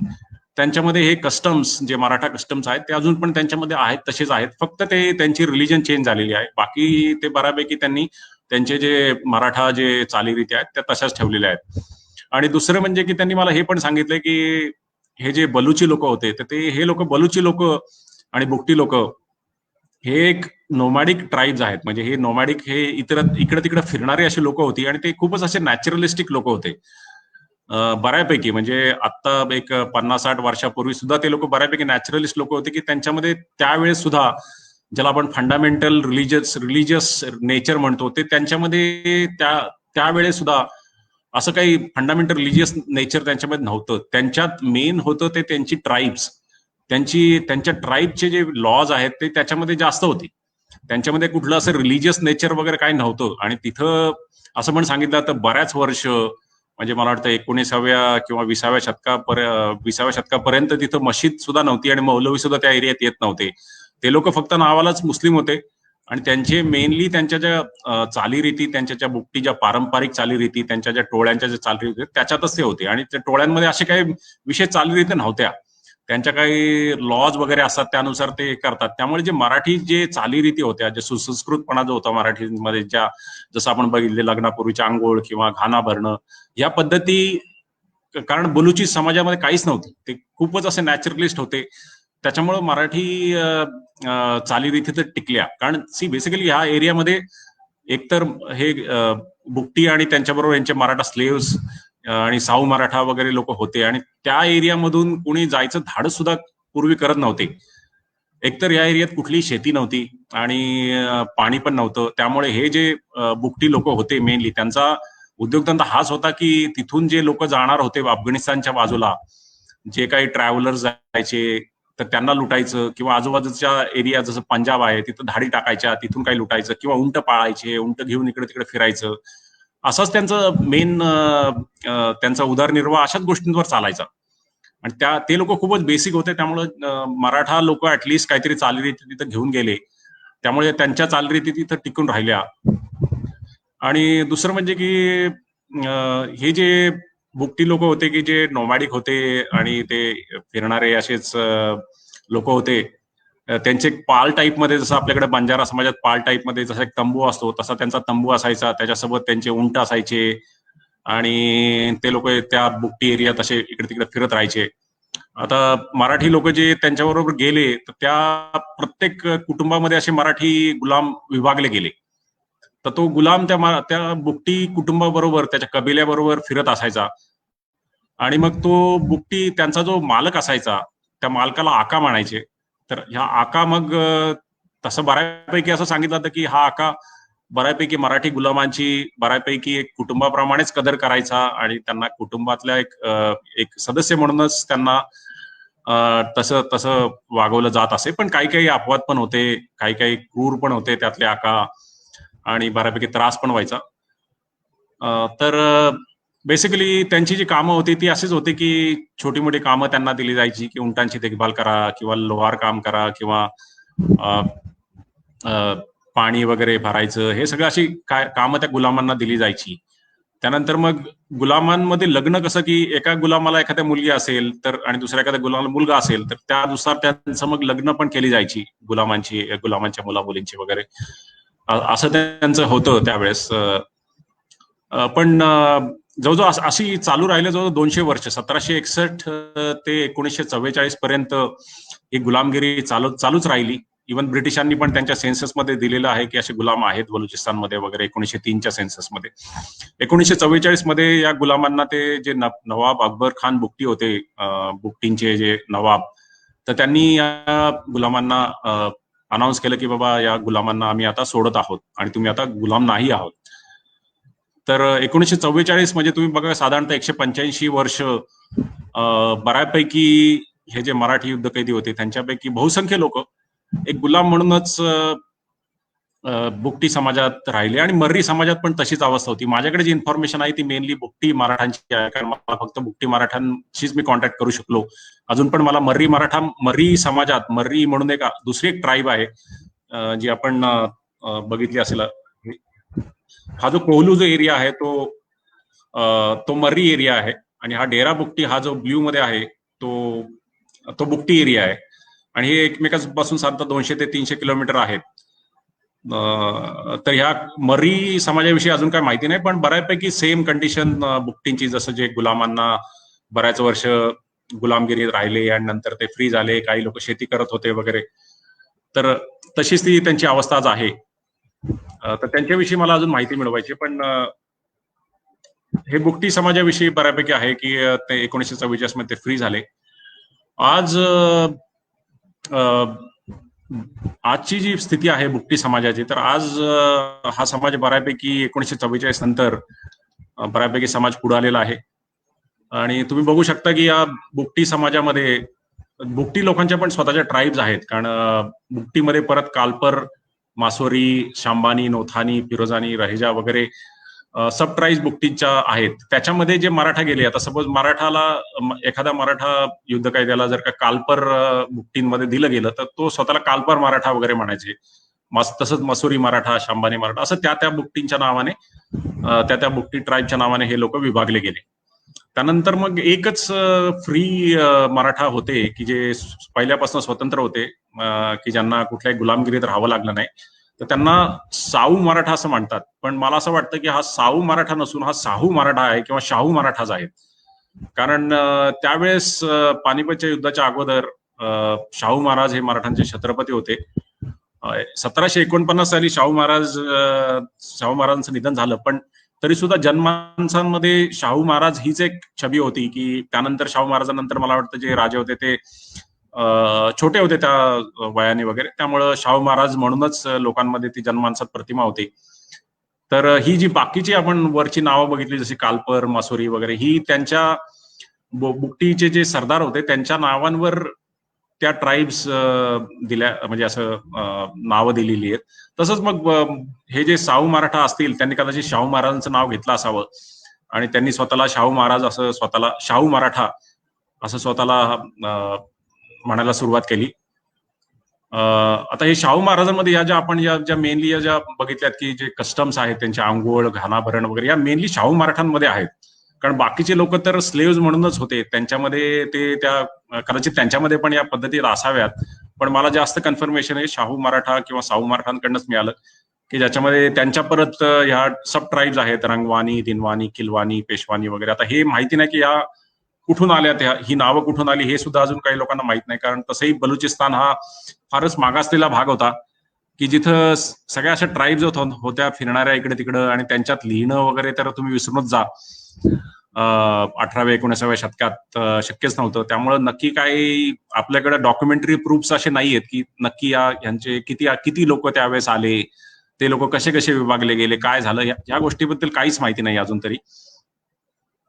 त्यांच्यामध्ये हे कस्टम्स जे मराठा कस्टम्स आहेत ते अजून पण त्यांच्यामध्ये आहेत तसेच आहेत, फक्त ते त्यांची रिलिजन चेंज झालेली आहे. बाकी ते बऱ्यापैकी त्यांनी त्यांचे जे मराठा जे चालीरीती आहेत त्या तशाच ठेवलेल्या आहेत. आणि दुसरं म्हणजे की त्यांनी मला हे पण सांगितलंय की हे जे बलुची लोक होते तर हे लोक बलुची लोक आणि बुकटी लोक हे एक नोमॅडिक ट्राईब्स आहेत. म्हणजे हे नोमॅडिक हे इकडे तिकडे फिरणारे असे लोक होती आणि ते खूपच असे नॅचरलिस्टिक लोक होते बऱ्यापैकी. म्हणजे आता एक 50-60 वर्षापूर्वी सुद्धा ते लोक बऱ्यापैकी नॅचरलिस्ट लोक होते की त्यांच्यामध्ये त्यावेळेस सुद्धा ज्याला आपण फंडामेंटल रिलिजियस नेचर म्हणतो ते त्यांच्यामध्ये त्यावेळेस सुद्धा असं काही फंडामेंटल रिलिजियस नेचर त्यांच्यामध्ये नव्हतं. त्यांच्यात मेन होतं ते त्यांची ट्राईब्स, त्यांच्या ट्राईबचे जे लॉज आहेत ते त्याच्यामध्ये जास्त होते. त्यांच्यामध्ये कुठलं असं रिलिजियस नेचर वगैरे काही नव्हतं. आणि तिथं असं पण सांगितलं तर बऱ्याच वर्ष म्हणजे मला वाटतं 19व्या किंवा 20व्या शतकापर्यंत तिथं मशीद सुद्धा नव्हती आणि मौलवी सुद्धा त्या एरियात येत नव्हते. ते लोक फक्त नावालाच मुस्लिम होते आणि त्यांचे मेनली त्यांच्या ज्या चालीरीती, त्यांच्या ज्या बुकटी ज्या पारंपरिक चालीरीती, त्यांच्या ज्या टोळ्यांच्या ज्या चालीरीती त्याच्यातच ते होते. आणि त्या टोळ्यांमध्ये असे काही विशेष चालीरीती नव्हत्या, त्यांच्या काही लॉज वगैरे असतात त्यानुसार ते करतात. त्यामुळे जे मराठी जे चालीरीती होत्या, जे सुसंस्कृतपणा जो होता मराठीमध्ये, ज्या जसं आपण बघितले लग्नापूर्वीची आंघोळ किंवा घाणा भरणं या पद्धती, कारण बलुची समाजामध्ये काहीच नव्हती, ते खूपच असे नॅचरलिस्ट होते. त्याच्यामुळे मराठी चालीरीती तर टिकल्या. कारण बेसिकली ह्या एरियामध्ये एकतर हे बुकटी आणि त्यांच्याबरोबर यांचे मराठा स्लेव्स आणि साऊ मराठा वगैरे लोक होते आणि त्या एरियामधून कुणी जायचं धाडस सुद्धा पूर्वी करत नव्हते. एकतर या एरियात कुठलीही शेती नव्हती आणि पाणी पण नव्हतं. त्यामुळे हे जे बुकटी लोक होते मेनली त्यांचा उद्योगधंदा हाच होता की तिथून जे लोक जाणार होते अफगाणिस्तानच्या बाजूला, जे काही ट्रॅव्हलर्स जायचे तर त्यांना लुटायचं, किंवा आजूबाजूच्या एरिया जसं पंजाब आहे तिथं धाडी टाकायच्या, तिथून काही लुटायचं, किंवा उंट पाळायचे, उंट घेऊन इकडे तिकडे फिरायचं. असंच त्यांचं मेन त्यांचा उदरनिर्वाह अशाच गोष्टींवर चालायचा. आणि ते लोक खूपच बेसिक होते, त्यामुळे मराठा लोक ऍटलिस्ट काहीतरी चालरीती तिथं घेऊन गेले, त्यामुळे त्यांच्या चालरीती तिथं टिकून राहिल्या. आणि दुसरं म्हणजे की हे जे बुकटी लोक होते की जे नोमॅडिक होते आणि ते फिरणारे असेच लोक होते, त्यांचे पाल टाईपमध्ये, जसं आपल्याकडे बंजारा समाजात पाल टाईपमध्ये जसा एक तंबू असतो तसा त्यांचा तंबू असायचा, त्याच्यासोबत त्यांचे उंट असायचे, आणि ते लोक त्या बुकटी एरियात असे इकडे तिकडे फिरत राहायचे. आता मराठी लोक जे त्यांच्याबरोबर गेले, तर त्या प्रत्येक कुटुंबामध्ये असे मराठी गुलाम विभागले गेले. तर तो गुलाम त्या बुकटी कुटुंबाबरोबर, त्याच्या कबिल्याबरोबर फिरत असायचा. आणि मग तो बुकटी त्यांचा जो मालक असायचा, त्या मालकाला आका म्हणायचे. तर ह्या आका मग तसं बऱ्यापैकी असं सांगितलं जातं की हा आका बऱ्यापैकी मराठी गुलामांची बऱ्यापैकी एक कुटुंबाप्रमाणेच कदर करायचा, आणि त्यांना कुटुंबातल्या एक सदस्य म्हणूनच त्यांना तसं तसं वागवलं जात असे. पण काही काही अपवाद पण होते, काही काही क्रूर पण होते त्यातले आका, आणि बऱ्यापैकी त्रास पण व्हायचा. तर बेसिकली त्यांची जी कामं होती ती अशीच होती की छोटी मोठी कामं त्यांना दिली जायची, की उंटांची देखभाल करा, किंवा लोहार काम करा, किंवा पाणी वगैरे भरायचं, हे सगळं अशी कामं त्या गुलामांना दिली जायची. त्यानंतर मग गुलामांमध्ये लग्न कसं, की एका गुलामाला एखाद्या मुलगी असेल तर, आणि दुसऱ्या एखाद्या गुलामाला मुलगा असेल तर त्यानुसार त्यांचं मग लग्न पण केली जायची गुलामांच्या मुला मुलींची वगैरे. असं त्यांचं होतं त्यावेळेस. पण जवळजवळ अशी चालू राहिलं जवळजवळ 200 वर्ष, 1761 ते 1944 पर्यंत ही गुलामगिरी चालूच राहिली. इव्हन ब्रिटिशांनी पण त्यांच्या सेन्ससमध्ये दिलेलं आहे की असे गुलाम आहेत बलुचिस्तानमध्ये वगैरे, 1903च्या सेन्ससमध्ये. 1944 मध्ये या गुलामांना ते जे नवाब अकबर खान बुकटी होते, बुकटींचे जे नवाब, तर त्यांनी या गुलामांना अनाऊन्स केलं की बाबा या गुलामांना आम्ही आता सोडत आहोत आणि तुम्ही आता गुलाम नाही आहोत. तर 1944 म्हणजे तुम्ही बघा साधारणतः 185 वर्ष बऱ्यापैकी हे जे मराठी युद्ध कैदी होते त्यांच्यापैकी बहुसंख्य लोक एक गुलाम म्हणूनच बुकटी समाजात राहिले. आणि मर्री समाजात पण तशीच अवस्था होती. माझ्याकडे जी इन्फॉर्मेशन आहे ती मेनली बुकटी मराठांची आहे, कारण मला फक्त बुकटी मराठांशीच मी कॉन्टॅक्ट करू शकलो. अजून पण मला मर्री समाजात, मर्री म्हणून दुसरी एक ट्राईब आहे जी आपण बघितली असेल. हा जो कोहलू जो एरिया आहे तो मर्री एरिया आहे, आणि हा डेरा बुकटी हा जो ब्ल्यू मध्ये आहे तो बुकटी एरिया आहे. आणि हे एकमेकांपासून साधारणतः 200 ते 300 किलोमीटर आहेत. तर ह्या मर्री समाजाविषयी अजून काय माहिती नाही, पण बऱ्यापैकी सेम कंडिशन बुकटींची, जसं जे गुलामांना बऱ्याच वर्ष गुलामगिरीत राहिले आणि नंतर ते फ्री झाले, काही लोक शेती करत होते वगैरे, तर तशीच ती त्यांची अवस्था आज आहे. तर त्यांच्याविषयी मला अजून माहिती मिळवायची. पण हे बुकटी समाजाविषयी बऱ्यापैकी आहे की ते 1944 मध्ये फ्री झाले. आजची जी स्थिती आहे बुकटी समाजाची, तर आज हा समाज बऱ्यापैकी 1944 नंतर बऱ्यापैकी समाज पुढे आलेला आहे. आणि तुम्ही बघू शकता की या बुकटी समाजामध्ये बुकटी लोकांच्या पण स्वतःच्या ट्राईब्स आहेत, कारण बुकटीमध्ये परत कालपर, मासोरी, शांबानी, नोथानी, फिरोजानी, रहेजा वगैरे सब ट्राईब्स बुकटीच्या आहेत. त्याच्यामध्ये जे मराठा गेले, आता सपोज एखादा मराठा युद्ध कैद्याला जर का कालपर बुकटींमध्ये दिलं गेलं तर तो स्वतःला कालपर मराठा वगैरे म्हणायचे. तसंच मसुरी मराठा, शांबानी मराठा, असं त्या बुकटींच्या नावाने, त्या बुकटी ट्राईबच्या नावाने हे लोक विभागले गेले. त्यानंतर मग एकच फ्री मराठा होते की जे पहिल्यापासून स्वतंत्र होते, की ज्यांना कुठल्याही गुलामगिरीत राहावं लागलं नाही, तर त्यांना साऊ मराठा असं म्हणतात. पण मला असं वाटतं की हा साऊ मराठा नसून हा साहू मराठा आहे किंवा शाहू मराठाच आहे. कारण त्यावेळेस पानिपतच्या युद्धाच्या अगोदर शाहू महाराज हे मराठांचे छत्रपती होते. 1749 साली शाहू महाराजांचं निधन झालं, पण तरी सुद्धा जनमानसांमध्ये शाहू महाराज हीच एक छबी होती की त्यानंतर शाहू महाराजांनंतर मला वाटतं जे राजे होते ते छोटे होते त्या वयाने वगैरे, त्यामुळं शाहू महाराज म्हणूनच लोकांमध्ये ती जनमानसात प्रतिमा होती. तर ही जी बाकीची आपण वरची नावं बघितली जशी कालपर, मासोरी वगैरे, ही त्यांच्या बुकटीचे जे सरदार होते त्यांच्या नावांवर त्या ट्राईब्स दिल्या, म्हणजे असं नावं दिलेली आहेत. तसंच मग हे जे शाहू मराठा असतील त्यांनी कदाचित शाहू महाराजांचं नाव घेतलं असावं आणि त्यांनी स्वतःला शाहू महाराज असं, स्वतःला शाहू मराठा असं स्वतःला म्हणायला सुरुवात केली. आता हे शाहू महाराजांमध्ये या ज्या आपण ज्या मेनली या ज्या बघितल्यात की जे कस्टम्स आहेत त्यांचे आंघोळ घाणाभरण वगैरे, या मेनली शाहू मराठांमध्ये आहेत. कारण बाकीचे लोक तर स्लेव्स म्हणूनच होते, त्यांच्यामध्ये ते त्या कदाचित त्यांच्यामध्ये पण या पद्धतीत असाव्यात, पण मला जास्त कन्फर्मेशन आहे शाहू मराठा किंवा शाहू मराठांकडनंच मिळालं, की ज्याच्यामध्ये त्यांच्या परत ह्या सब ट्राईब्स आहेत, रंगवानी, दिनवानी, किलवानी, पेशवानी वगैरे. आता हे माहिती नाही की या कुठून आल्या, ही नावं कुठून आली हे सुद्धा अजून काही लोकांना माहित नाही. कारण तसंही बलुचिस्तान हा फारच मागासलेला भाग होता, की जिथं सगळ्या अशा ट्राईब्स होत्या फिरणाऱ्या इकडे तिकडं, आणि त्यांच्यात लिहिणं वगैरे तर तुम्ही विसरूनच जा. 18व्या-19व्या शतकात शक्यच नव्हतं. त्यामुळं नक्की काही आपल्याकडे डॉक्युमेंटरी प्रूफ्स असे नाहीयेत की नक्की यांचे किती लोक त्यावेळेस आले, ते लोक कसे कसे विभागले गेले, काय झालं, या गोष्टीबद्दल काहीच माहिती नाही अजून तरी.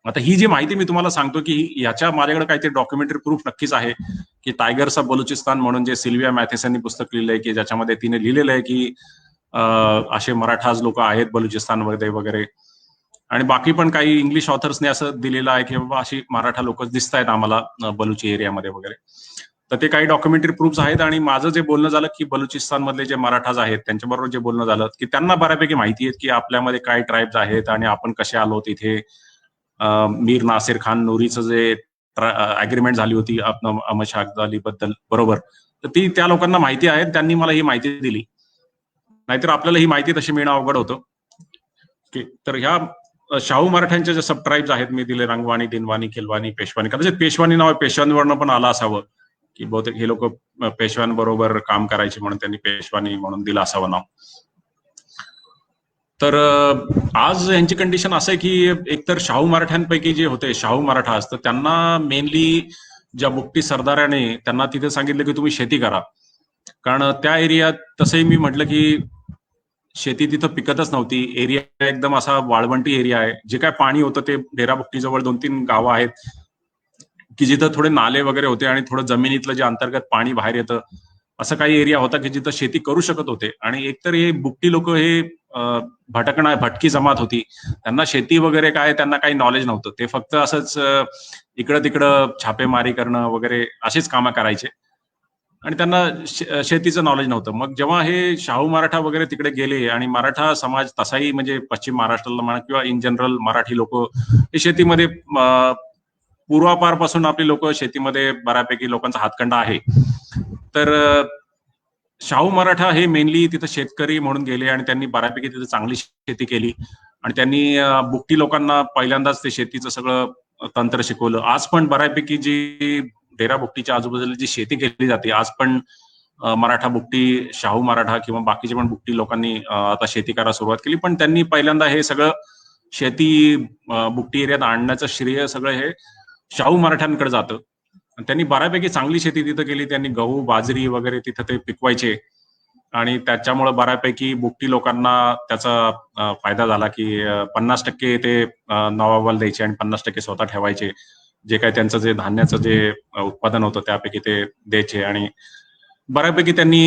आता ही जी माहिती मी तुम्हाला सांगतो की याच्या माझ्याकडे काहीतरी डॉक्युमेंटरी प्रूफ नक्कीच आहे, की टायगर्स ऑफ बलुचिस्तान म्हणून जे सिल्विया मॅथेसननी पुस्तक लिहिलंय, की ज्याच्यामध्ये तिने लिहिलेलं आहे की असे मराठाज लोक आहेत बलुचिस्तानमध्ये वगैरे. आणि बाकी पण काही इंग्लिश ऑथर्सने असं दिलेलं आहे की बाबा अशी मराठा लोक दिसत आहेत आम्हाला बलुची एरियामध्ये वगैरे. तर ते काही डॉक्युमेंटरी प्रूफ्स आहेत. आणि माझं जे बोलणं झालं की बलुचिस्तान मधले जे मराठाज आहेत त्यांच्याबरोबर जे बोलणं झालं, की त्यांना बऱ्यापैकी माहिती आहेत की आपल्यामध्ये काय ट्राईब्स आहेत आणि आपण कसे आलो तिथे. मीर नासिर खान नूरीचं जे अग्रीमेंट झाली होती अहमद शाह अब्दाली बद्दल बरोबर, तर ती त्या लोकांना माहिती आहे, त्यांनी मला ही माहिती दिली. नाहीतर आपल्याला ही माहिती तशी मिळणं अवघड होतं. तर ह्या शाहू मराठ्यांच्या ज्या सब ट्राईब्स आहेत मी दिले, रंगवाणी, दिनवानी, किलवानी, पेशवानी. कदाचित पेशवानी नाव पेशव्यांवरनं पण आलं असावं, की बहुतेक हे लोक पेशव्यांबरोबर काम करायचे म्हणून त्यांनी पेशवानी म्हणून दिलं असावं नाव. तर आज यांची कंडिशन असं आहे की एकतर शाहू मराठ्यांपैकी जे होते शाहू मराठा असतं, त्यांना मेनली ज्या बुकटी सरदाराने त्यांना तिथे सांगितलं की तुम्ही शेती करा. कारण त्या एरियात तसंही मी म्हटलं की शेती तिथं पिकतच नव्हती. एरिया एकदम असा वाळवंटी एरिया आहे. जे काय पाणी होतं ते डेराबुकटीजवळ 2-3 गावं आहेत की जिथं थोडे नाले वगैरे होते आणि थोडं जमिनीतलं जे अंतर्गत पाणी बाहेर येतं, असं काही एरिया होता की जिथं शेती करू शकत होते. आणि एकतर हे बुकटी लोक हे भटकी जमात होती, त्यांना शेती वगैरे काय त्यांना काही नॉलेज नव्हतं. ते फक्त असंच इकडं तिकडं छापेमारी करणं वगैरे अशीच कामं करायचे आणि त्यांना शेतीचं नॉलेज नव्हतं. मग जेव्हा हे शाहू मराठा वगैरे तिकडे गेले आणि मराठा समाज तसाही म्हणजे पश्चिम महाराष्ट्राला म्हणा किंवा इन जनरल मराठी लोक हे शेतीमध्ये पूर्वापारपासून आपली लोक शेतीमध्ये बऱ्यापैकी लोकांचा हातखंडा आहे. तर शाहू मराठा हे मेनली तिथं शेतकरी म्हणून गेले आणि त्यांनी बऱ्यापैकी तिथं चांगली शेती केली आणि त्यांनी बुकटी लोकांना पहिल्यांदाच ते शेतीचं सगळं तंत्र शिकवलं. आज पण बऱ्यापैकी जी डेरा बुकटीच्या आजूबाजूला जी शेती केली जाते, आज पण मराठा बुकटी, शाहू मराठा किंवा बाकीचे पण बुकटी लोकांनी आता शेती करायला सुरुवात केली. पण त्यांनी पहिल्यांदा हे सगळं शेती बुकटी एरियात आणण्याचं श्रेय सगळं हे शाहू मराठ्यांकडे जातं. त्यांनी बऱ्यापैकी चांगली शेती तिथं केली. त्यांनी गहू, बाजरी वगैरे तिथं ते पिकवायचे आणि त्याच्यामुळे बऱ्यापैकी बुकटी लोकांना त्याचा फायदा झाला की 50% ते नवाबाला द्यायचे आणि 50% स्वतः ठेवायचे. जे काही त्यांचं जे धान्याचं जे उत्पादन होतं त्यापैकी ते द्यायचे आणि बऱ्यापैकी त्यांनी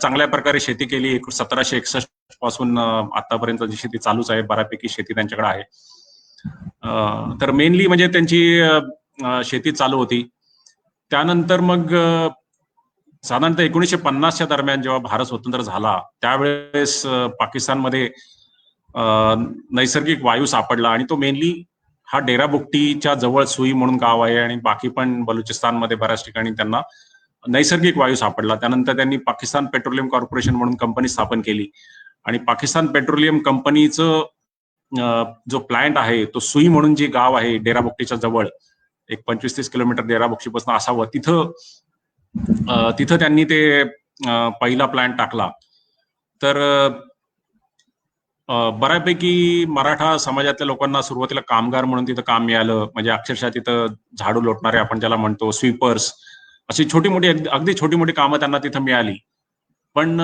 चांगल्या प्रकारे शेती केली. 1761 पासून आतापर्यंत जी शेती चालूच आहे, बऱ्यापैकी शेती त्यांच्याकडे आहे. तर मेनली म्हणजे त्यांची शेती चालू होती. त्यानंतर मग साधारणतः 1950च्या दरम्यान जेव्हा भारत स्वतंत्र झाला त्यावेळेस पाकिस्तानमध्ये नैसर्गिक वायू सापडला आणि तो मेनली हा डेरा बुकटीच्या जवळ सुई म्हणून गाव आहे आणि बाकी पण बलुचिस्तानमध्ये बऱ्याच ठिकाणी त्यांना नैसर्गिक वायू सापडला. त्यानंतर त्यांनी पाकिस्तान पेट्रोलियम कॉर्पोरेशन म्हणून कंपनी स्थापन केली आणि पाकिस्तान पेट्रोलियम कंपनीचं जो प्लांट आहे तो सुई म्हणून जे गाव आहे डेरा बुकटीच्या जवळ, एक 25-30 किलोमीटर डेरा बुकटीपासून असावं, तिथं त्यांनी ते पहिला प्लांट टाकला. तर बऱ्यापैकी मराठा समाजातल्या लोकांना सुरुवातीला कामगार म्हणून तिथं काम मिळालं. म्हणजे अक्षरशः तिथं झाडू लोटणारे आपण ज्याला म्हणतो, स्वीपर्स, अशी छोटी मोठी अगदी छोटी मोठी कामं त्यांना तिथं मिळाली. पण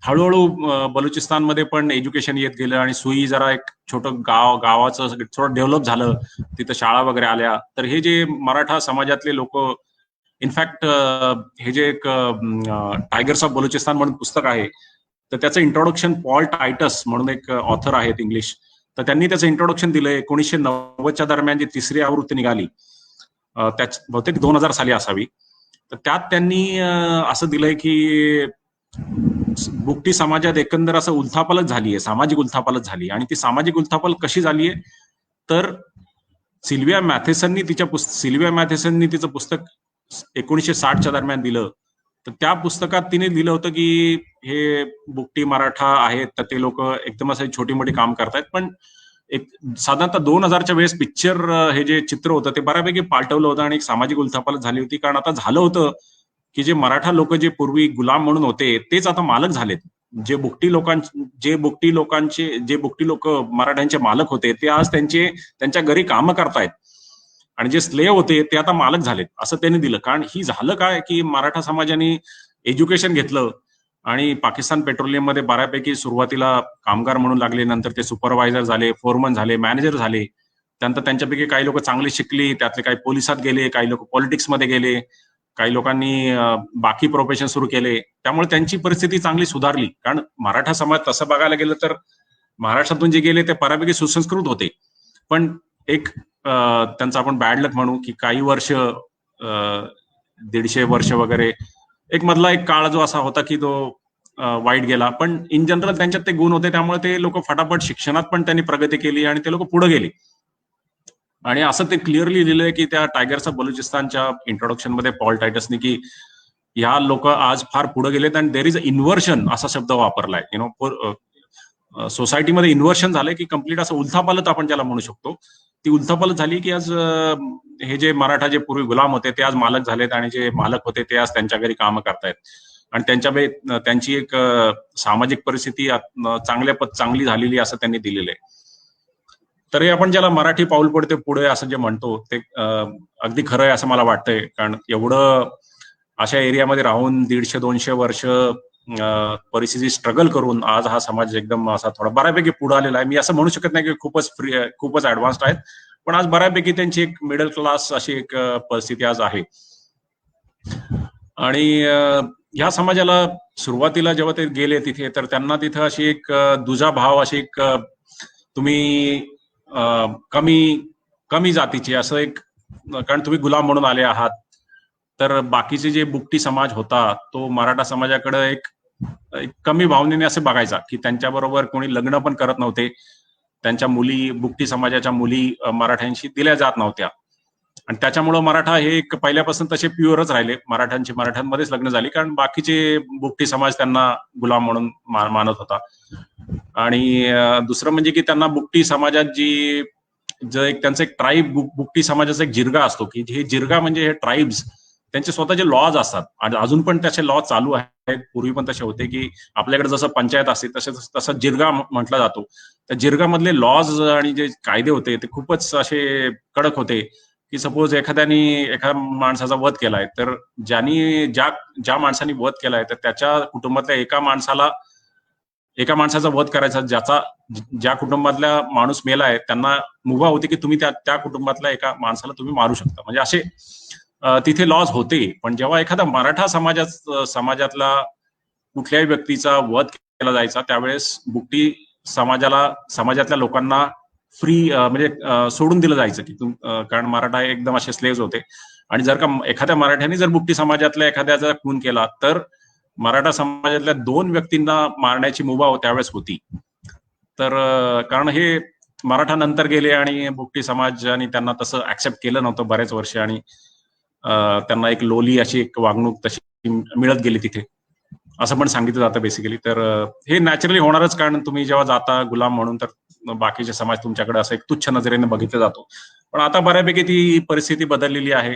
हळूहळू बलुचिस्तानमध्ये पण एज्युकेशन येत गेलं आणि सुई जरा एक छोटं गावाचं थोडं डेव्हलप झालं, तिथं शाळा वगैरे आल्या. तर हे जे मराठा समाजातले लोक इनफॅक्ट हे जे एक टायगर्स ऑफ बलुचिस्तान म्हणून पुस्तक आहे, तर त्याचं इंट्रोडक्शन पॉल टायटस म्हणून एक ऑथर आहेत इंग्लिश, तर त्यांनी त्याचं इंट्रोडक्शन दिलंय 1990च्या दरम्यान जी तिसरी आवृत्ती निघाली, बहुतेक 2000 साली असावी. तर त्यात त्यांनी असं दिलंय की बुकटी समाजात एकंदर असं उलथापालट झालीये, सामाजिक उलथापालट झाली. आणि ती सामाजिक उलथापालट कशी झालीये, तर सिल्विया मॅथेसननी तिचं पुस्तक 1960च्या दरम्यान दिलं. तर त्या पुस्तकात तिने दिलं होतं की हे बुकटी मराठा आहेत, तर ते लोक एकदम असं छोटी मोठी काम करतायत. पण एक साधारणतः 2000च्या वेळेस पिक्चर हे जे चित्र होतं ते बऱ्यापैकी पालटवलं होतं आणि एक सामाजिक उलथापालट झाली होती. कारण आता झालं होतं की जे मराठा लोक जे पूर्वी गुलाम म्हणून होते तेच आता मालक झालेत. जे बुकटी लोक मराठ्यांचे मालक होते ते आज त्यांच्या घरी कामं करतायत आणि जे स्लेव होते ते आता मालक झालेत, असं त्यांनी दिलं. कारण ही झालं काय की मराठा समाजाने एज्युकेशन घेतलं आणि पाकिस्तान पेट्रोलियम मध्ये बऱ्यापैकी सुरुवातीला कामगार म्हणून लागले, नंतर ते सुपरवायझर झाले, फोरमन झाले, मॅनेजर झाले. त्यानंतर त्यांच्यापैकी काही लोक चांगली शिकली, त्यातले काही पोलिसात गेले, काही लोक पॉलिटिक्समध्ये गेले, काही लोकांनी बाकी प्रोफेशन सुरू केले. त्यामुळे त्यांची परिस्थिती चांगली सुधारली. कारण मराठा समाज तसं बघायला गेलं तर महाराष्ट्रातून जे गेले ते बऱ्यापैकी सुसंस्कृत होते, पण एक त्यांचा आपण बॅड लक म्हणू की काही वर्ष 150 वर्ष वगैरे एक मधला एक काळ जो असा होता की तो वाईट गेला. पण इन जनरल त्यांच्यात ते गुण होते, त्यामुळे ते लोक फटाफट शिक्षणात पण त्यांनी प्रगती केली आणि ते लोक पुढे गेले. आणि असं ते क्लिअरली लिहिलंय की त्या टायगर्स ऑफ बलुचिस्तानच्या इंट्रोडक्शन मध्ये पॉल टायटसनी की ह्या लोक आज फार पुढे गेलेत आणि देर इज अ इन्व्हर्शन असा शब्द वापरलाय. सोसायटीमध्ये इन्व्हर्शन झालंय की कम्प्लीट असं उलथापालट आपण ज्याला म्हणू शकतो, ती उलथापालट झाली की आज हे जे मराठा जे पूर्वी गुलाम होते ते आज मालक झालेत आणि जे मालक होते ते आज त्यांच्या घरी कामं करतायत आणि त्यांची एक सामाजिक परिस्थिती चांगली झालेली असं त्यांनी दिलेलं आहे. तर हे आपण ज्याला मराठी पाऊल पडते पुढे असं जे म्हणतो ते अगदी खरं आहे असं मला वाटतंय. कारण एवढं अशा एरियामध्ये राहून 150-200 वर्ष परिस्थिती स्ट्रगल करून आज हा समाज एकदम असा थोडा बऱ्यापैकी पुढे आलेला आहे. मी असं म्हणू शकत नाही की खूपच ऍडव्हान्स्ड आहेत, पण आज बऱ्यापैकी त्यांची एक मिडल क्लास अशी एक परिस्थिती आज आहे. आणि ह्या समाजाला सुरुवातीला जेव्हा ते गेले तिथे तर त्यांना तिथं अशी एक दुजा भाव, अशी एक तुम्ही कमी जातीचे असं एक, कारण तुम्ही गुलाम म्हणून आले आहात, तर बाकीचे जे बुकटी समाज होता तो मराठा समाजाकडे एक कमी भावनेने असं बघायचा की त्यांच्याबरोबर कोणी लग्न पण करत नव्हते, त्यांच्या मुली, बुकटी समाजाच्या मुली मराठ्यांशी दिल्या जात नव्हत्या. आणि त्याच्यामुळं मराठा हे एक पहिल्यापासून तसे प्युअरच राहिले, मराठ्यांमध्येच लग्न झाली, कारण बाकीचे बुकटी समाज त्यांना गुलाम म्हणून मानत होता. आणि दुसरं म्हणजे की त्यांना बुकटी समाजात त्यांचा एक ट्राईब, बुकटी समाजाचा एक जिरगा असतो की हे जिरगा म्हणजे हे ट्राईब्स, त्यांचे स्वतःचे लॉज असतात आणि अजून पण त्याचे लॉ चालू आहेत. पूर्वी पण तसे होते की आपल्याकडे जसं पंचायत असते तसं जिरगा म्हटला जातो. त्या जिरगामधले लॉज आणि जे कायदे होते ते खूपच असे कडक होते की सपोज एखाद्या माणसाचा वध केलाय, तर ज्या माणसाने वध केलाय तर त्याच्या कुटुंबातल्या एका माणसाचा वध करायचा, ज्या कुटुंबातल्या माणूस मेलाय त्यांना मुभा होती की तुम्ही त्या कुटुंबातल्या एका माणसाला तुम्ही मारू शकता. म्हणजे असे तिथे लॉज होते. पण जेव्हा एखादा मराठा समाजातला कुठल्याही व्यक्तीचा वध केला जायचा त्यावेळेस बुकटी समाजातल्या लोकांना फ्री म्हणजे सोडून दिलं जायचं की कारण मराठा एकदम असे स्लेव्स होते. आणि जर का एखाद्या मराठ्याने जर बुकटी समाजातल्या एखाद्याचा खून केला तर मराठा समाजातल्या 2 व्यक्तींना मारण्याची मुभा त्यावेळेस होती. तर कारण हे मराठा नंतर गेले आणि बुकटी समाजाने त्यांना तसं ऍक्सेप्ट केलं नव्हतं बरेच वर्ष, आणि त्यांना एक लोली अशी एक वागणूक तशी मिळत गेली तिथे, असं पण सांगितलं जातं बेसिकली. तर हे नॅचरली होणारच, कारण तुम्ही जेव्हा जाता गुलाम म्हणून तर बाकीचे समाज तुमच्याकडे असं एक तुच्छ नजरेने बघितलं जातो. पण आता बऱ्यापैकी ती परिस्थिती बदललेली आहे.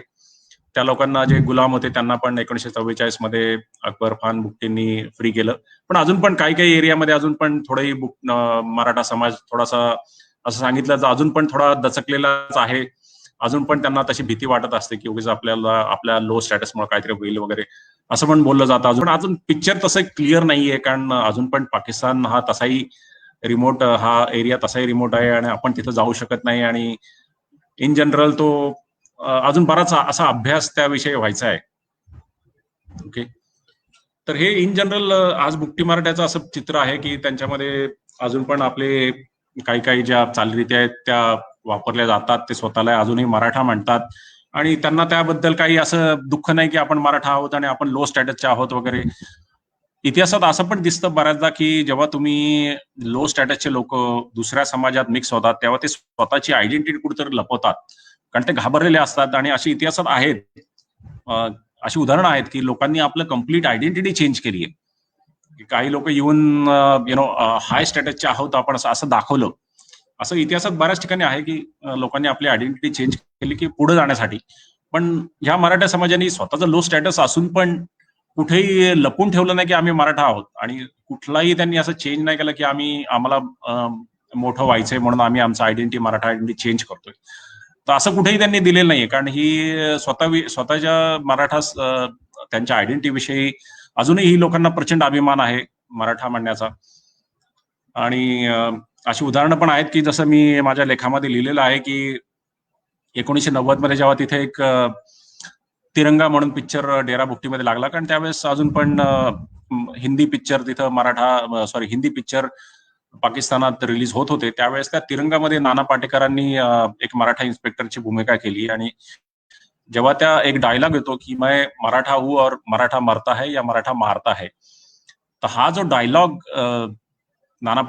त्या लोकांना जे गुलाम होते त्यांना पण 1944 मध्ये अकबर खान बुकटींनी फ्री केलं. पण अजून पण काही एरियामध्ये अजून पण थोडंही मराठा समाज थोडासा असं सांगितलं तर अजून पण थोडा दचकलेलाच आहे. अजून पण त्यांना तशी भीती वाटत असते की उगीच आपल्या लो स्टॅटसमुळे काहीतरी होईल वगैरे असं पण बोललं जातं. अजून पिक्चर तसं क्लिअर नाहीये, कारण अजून पण पाकिस्तान हा तसाही एरिया तसाही रिमोट आहे आणि आपण तिथं जाऊ शकत नाही. आणि इन जनरल तो अजून बराच असा अभ्यास त्याविषयी व्हायचा आहे. ओके. तर हे इन जनरल आज बुकटी मराठ्याचं असं चित्र आहे की त्यांच्यामध्ये अजून पण आपले काही काही ज्या चालीरीती आहेत त्या वापरल्या जातात. ते स्वतःला अजूनही मराठा म्हणतात आणि त्यांना त्याबद्दल काही असं दुःख नाही की आपण मराठा आहोत आणि आपण लो स्टॅटसचे आहोत वगैरे. इतिहासात असं पण दिसतं बऱ्याचदा की जेव्हा तुम्ही लो स्टॅटसचे लोक दुसऱ्या समाजात मिक्स होतात तेव्हा ते स्वतःची आयडेंटिटी कुठेतरी लपवतात, कारण ते घाबरलेले असतात. आणि अशी इतिहासात आहेत, अशी उदाहरणं आहेत की लोकांनी आपलं कम्प्लीट आयडेंटिटी चेंज केली आहे. काही लोक येऊन हाय स्टॅटसचे आहोत आपण असं दाखवलं. असं इतिहासात बऱ्याच ठिकाणी आहे की लोकांनी आपली आयडेंटिटी चेंज केली की पुढे जाण्यासाठी. पण ह्या मराठा समाजाने स्वतःचं लो स्टॅटस असून पण कुठेही लपून ठेवलं नाही की आम्ही मराठा आहोत, आणि कुठलाही त्यांनी असं चेंज नाही केलं की आम्हाला मोठं व्हायचंय म्हणून आम्ही आमचं आयडेंटिटी मराठा आयडेंटिटी चेंज करतोय. तर असं कुठेही त्यांनी दिलेलं नाहीये, कारण ही स्वतःच्या मराठा त्यांच्या आयडेंटिटी विषयी अजूनही ही लोकांना प्रचंड अभिमान आहे मराठा म्हणण्याचा. आणि अशी उदाहरणं पण आहेत की जसं मी माझ्या लेखामध्ये लिहिलेलं आहे की 1990 मध्ये जेव्हा तिथे एक तिरंगा म्हणून पिक्चर डेरा बुकटीमध्ये लागला, कारण त्यावेळेस अजून पण हिंदी पिक्चर तिथं हिंदी पिक्चर पाकिस्तानात रिलीज होत होते. त्यावेळेस त्या तिरंगामध्ये नाना पाटेकरांनी एक मराठा इन्स्पेक्टरची भूमिका केली. आणि जेव्हा त्या एक डायलॉग येतो की मैं मराठा हूं और मराठा मरता है या मराठा मारता है, तर हा जो डायलॉग नाना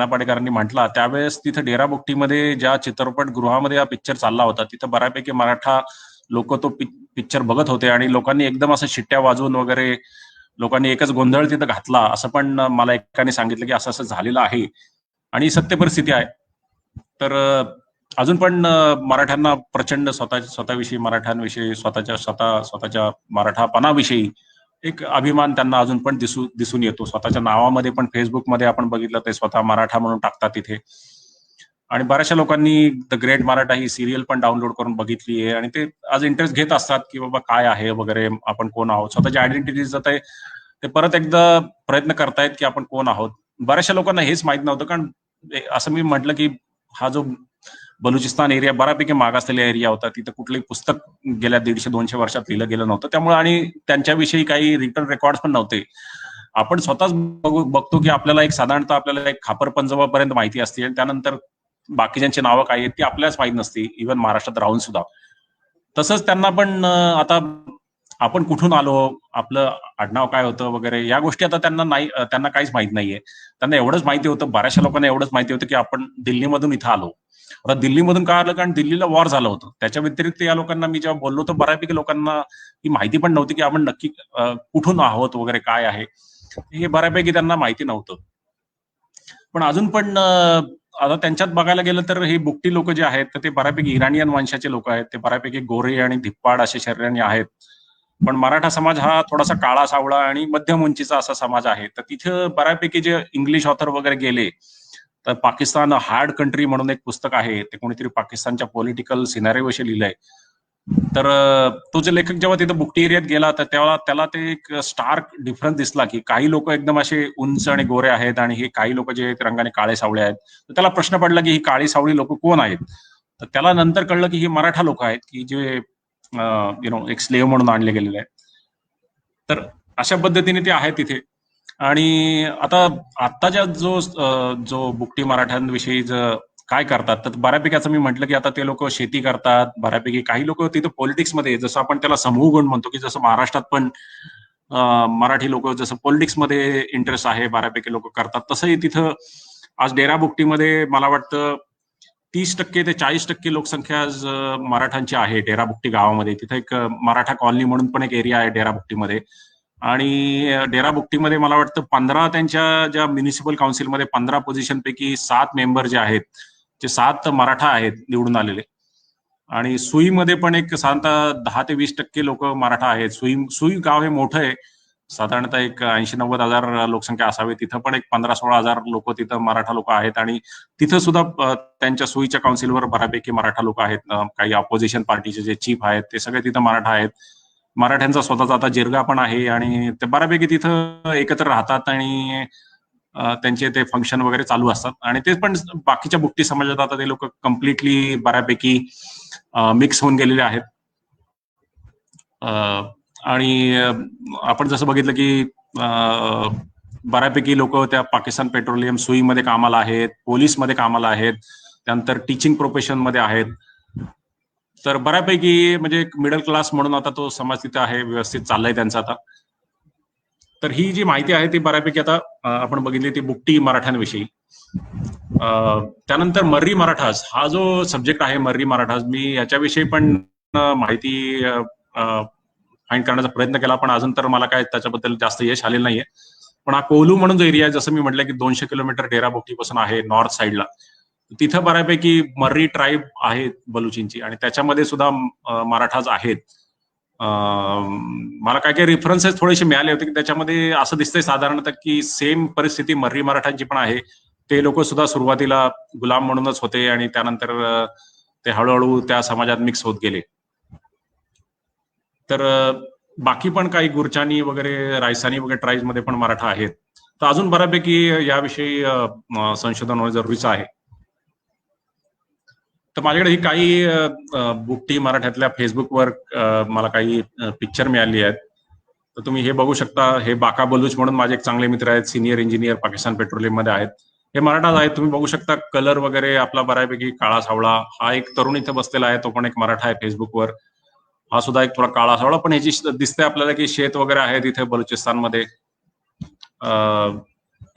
पाटेकरांनी म्हटला त्यावेळेस तिथे डेरा बुकटीमध्ये ज्या चित्रपटगृहामध्ये हा पिक्चर चालला होता तिथं बऱ्यापैकी मराठा लोक तो पिक्चर बघत होते. आणि लोकांनी एकदम असं शिट्ट्या वाजवून वगैरे लोकांनी एकच गोंधळ तिथं घातला, असं पण मला एकाने सांगितलं की असं असं झालेलं आहे आणि सत्य परिस्थिती आहे. तर अजून पण मराठ्यांना प्रचंड स्वतःविषयी, मराठ्यांविषयी, स्वतःच्या मराठापणाविषयी एक अभिमान त्यांना अजून पण दिसून येतो. स्वतःच्या नावामध्ये पण, फेसबुकमध्ये आपण बघितलं ते स्वतः मराठा म्हणून टाकतात तिथे. आणि बऱ्याचशा लोकांनी the great Maratha he serial पण डाउनलोड करून बघितली आहे आणि ते आज इंटरेस्ट घेत असतात की बाबा काय आहे वगैरे, आपण कोण आहोत, स्वतःची आयडेंटिटीचं ते परत एकदा प्रयत्न करतायत की आपण कोण आहोत. बऱ्याचशा लोकांना हेच माहित नव्हतं, कारण असं मी म्हटलं की हा जो बलुचिस्तान एरिया बऱ्यापैकी मागासलेला एरिया होता, तिथं कुठलंही पुस्तक गेल्या 150-200 वर्षात लिहिलं गेलं नव्हतं. त्यामुळे आणि त्यांच्याविषयी काही रिटर्न रेकॉर्ड पण नव्हते. आपण स्वतःच बघतो की आपल्याला एक साधारणतः आपल्याला एक खापर पंजोबापर्यंत माहिती असते, आणि त्यानंतर बाकीच्यांची नावं काय आहेत ती आपल्यालाच माहित नसती, इव्हन महाराष्ट्रात राहून सुद्धा. तसंच त्यांना पण आता आपण कुठून आलो, आपलं आडनाव काय होतं वगैरे या गोष्टी आता त्यांना काहीच माहित नाहीये. त्यांना एवढंच माहिती होतं, बऱ्याचशा लोकांना एवढंच माहिती होतं की आपण दिल्लीमधून इथं आलो. आता दिल्लीमधून का आलं, कारण दिल्लीला वॉर झालं होतं. त्याच्या व्यतिरिक्त या लोकांना मी जेव्हा बोललो तर बऱ्यापैकी लोकांना ही माहिती पण नव्हती की आपण नक्की कुठून आहोत वगैरे काय आहे, हे बऱ्यापैकी त्यांना माहिती नव्हतं. पण अजून पण आता त्यांच्यात बघायला गेलं तर हे बुकटी लोक जे आहेत तर ते बऱ्यापैकी इराणियन वंशाचे लोक आहेत. ते बऱ्यापैकी गोरे आणि धिप्पाड असे शरीराने आहेत. पण मराठा समाज हा थोडासा काळा सावळा आणि मध्यम उंचीचा असा समाज आहे. तर तिथं बऱ्यापैकी जे इंग्लिश ऑथर वगैरे गेले, तर पाकिस्तान हार्ड कंट्री म्हणून एक पुस्तक आहे, ते कोणीतरी पाकिस्तानच्या पॉलिटिकल सिनारिओविषयी लिहिलंय. तर तो जे लेखक जेव्हा तिथं बुकटी एरियात गेला तर तेव्हा त्याला ते एक स्टार्क डिफरन्स दिसला की काही लोक एकदम असे उंच आणि गोरे आहेत आणि हे काही लोक जे आहेत रंगाने काळे सावळे आहेत. तर त्याला प्रश्न पडला की ही काळी सावळी लोक कोण आहेत. तर त्याला नंतर कळलं की ही मराठा लोक आहेत की जे एक स्लेव्ह म्हणून आणले गेलेले आहेत. तर अशा पद्धतीने ते आहेत तिथे. आणि आत्ताच्या जो बुकटी मराठ्यांविषयी काय करतात, तर बऱ्यापैकी असं मी म्हटलं की आता ते लोक शेती करतात, बऱ्यापैकी काही लोक तिथं पॉलिटिक्समध्ये, जसं आपण त्याला समूह गुण म्हणतो की जसं महाराष्ट्रात पण मराठी लोक जसं पॉलिटिक्समध्ये इंटरेस्ट आहे, बऱ्यापैकी लोक करतात, तसंही तिथं आज डेरा बुकटीमध्ये मला वाटतं 30% ते 40% लोकसंख्या आज मराठांची आहे डेरा बुकटी गावामध्ये. तिथे एक मराठा कॉलनी म्हणून पण एक एरिया आहे डेरा बुकटीमध्ये. आणि डेरा बुकटीमध्ये मला वाटतं 15 त्यांच्या ज्या म्युनिसिपल काउन्सिलमध्ये 15 पोझिशन पैकी 7 मेंबर जे आहेत ते 7 मराठा आहेत निवडून आलेले. आणि सुईमध्ये पण एक साधारणतः 10 ते 20% लोक मराठा आहेत. सुई गाव हे मोठं आहे, साधारणतः एक 80-90 हजार लोकसंख्या असावी. तिथं पण एक 15-16 हजार लोक तिथं मराठा लोक आहेत. आणि तिथं सुद्धा त्यांच्या सुईच्या काउन्सिलवर बऱ्यापैकी मराठा लोक आहेत. काही अपोजिशन पार्टीचे जे चीफ आहेत ते सगळे तिथं मराठा आहेत. मराठ्यांचा स्वतःचा आता जिरगा पण आहे आणि ते बऱ्यापैकी तिथं एकत्र राहतात आणि त्यांचे ते फंक्शन वगैरे चालू असतात. आणि ते पण बाकीच्या बुकटी समाजात आता ते लोक कम्प्लिटली बऱ्यापैकी मिक्स होऊन गेलेले आहेत. आणि आपण जसं बघितलं की बऱ्यापैकी लोक त्या पाकिस्तान पेट्रोलियम सुईमध्ये कामाला आहेत, पोलीसमध्ये कामाला आहेत, त्यानंतर टीचिंग प्रोफेशन मध्ये आहेत. तर बऱ्यापैकी म्हणजे एक मिडल क्लास म्हणून आता तो समाज तिथे आहे, व्यवस्थित चाललाय त्यांचा आता. तर ही जी माहिती आहे ती बऱ्यापैकी आता आपण बघितली ती बुकटी मराठ्यांविषयी. त्यानंतर मर्री मराठास हा जो सब्जेक्ट आहे, मर्री मराठास, मी याच्याविषयी पण माहिती फाइंड करण्याचा प्रयत्न केला, पण अजून तर मला काय त्याच्याबद्दल जास्त यश आलेलं नाहीये. पण हा कोहलू म्हणून जो एरिया आहे, जसं मी म्हटलं की 200 किलोमीटर डेरा बुकटीपासून आहे नॉर्थ साईडला, तिथं बऱ्यापैकी मर्री ट्राईब आहेत बलुचींची, आणि त्याच्यामध्ये सुद्धा मराठाज आहेत. मला काय काय रेफरन्सेस थोडेसे मिळाले होते की त्याच्यामध्ये असं दिसतंय साधारणतः की सेम परिस्थिती मर्री मराठांची पण आहे. ते लोक सुद्धा सुरुवातीला गुलाम म्हणूनच होते आणि त्यानंतर ते हळूहळू त्या समाजात मिक्स होत गेले. तर बाकी पण काही गुरचानी वगैरे, रायसानी वगैरे ट्राईब्स मध्ये पण मराठा आहेत. तर अजून बऱ्यापैकी याविषयी संशोधन होणं जरुरीचं आहे. तर माझ्याकडे ही काही बुकटी मराठ्यातल्या फेसबुकवर मला काही पिक्चर मिळाली आहेत. तर तुम्ही हे बघू शकता. हे बाका बलूच म्हणून माझे एक चांगले मित्र आहेत, सिनियर इंजिनियर पाकिस्तान पेट्रोलियम मध्ये आहेत. हे मराठाच आहेत. तुम्ही बघू शकता कलर वगैरे आपला बऱ्यापैकी काळा सावळा. हा एक तरुण इथे बसलेला आहे, तो पण एक मराठा आहे फेसबुकवर. हा सुद्धा एक थोडा काळा सावळा, पण ह्याची दिसते आपल्याला की शेत वगैरे आहे तिथे बलुचिस्तानमध्ये.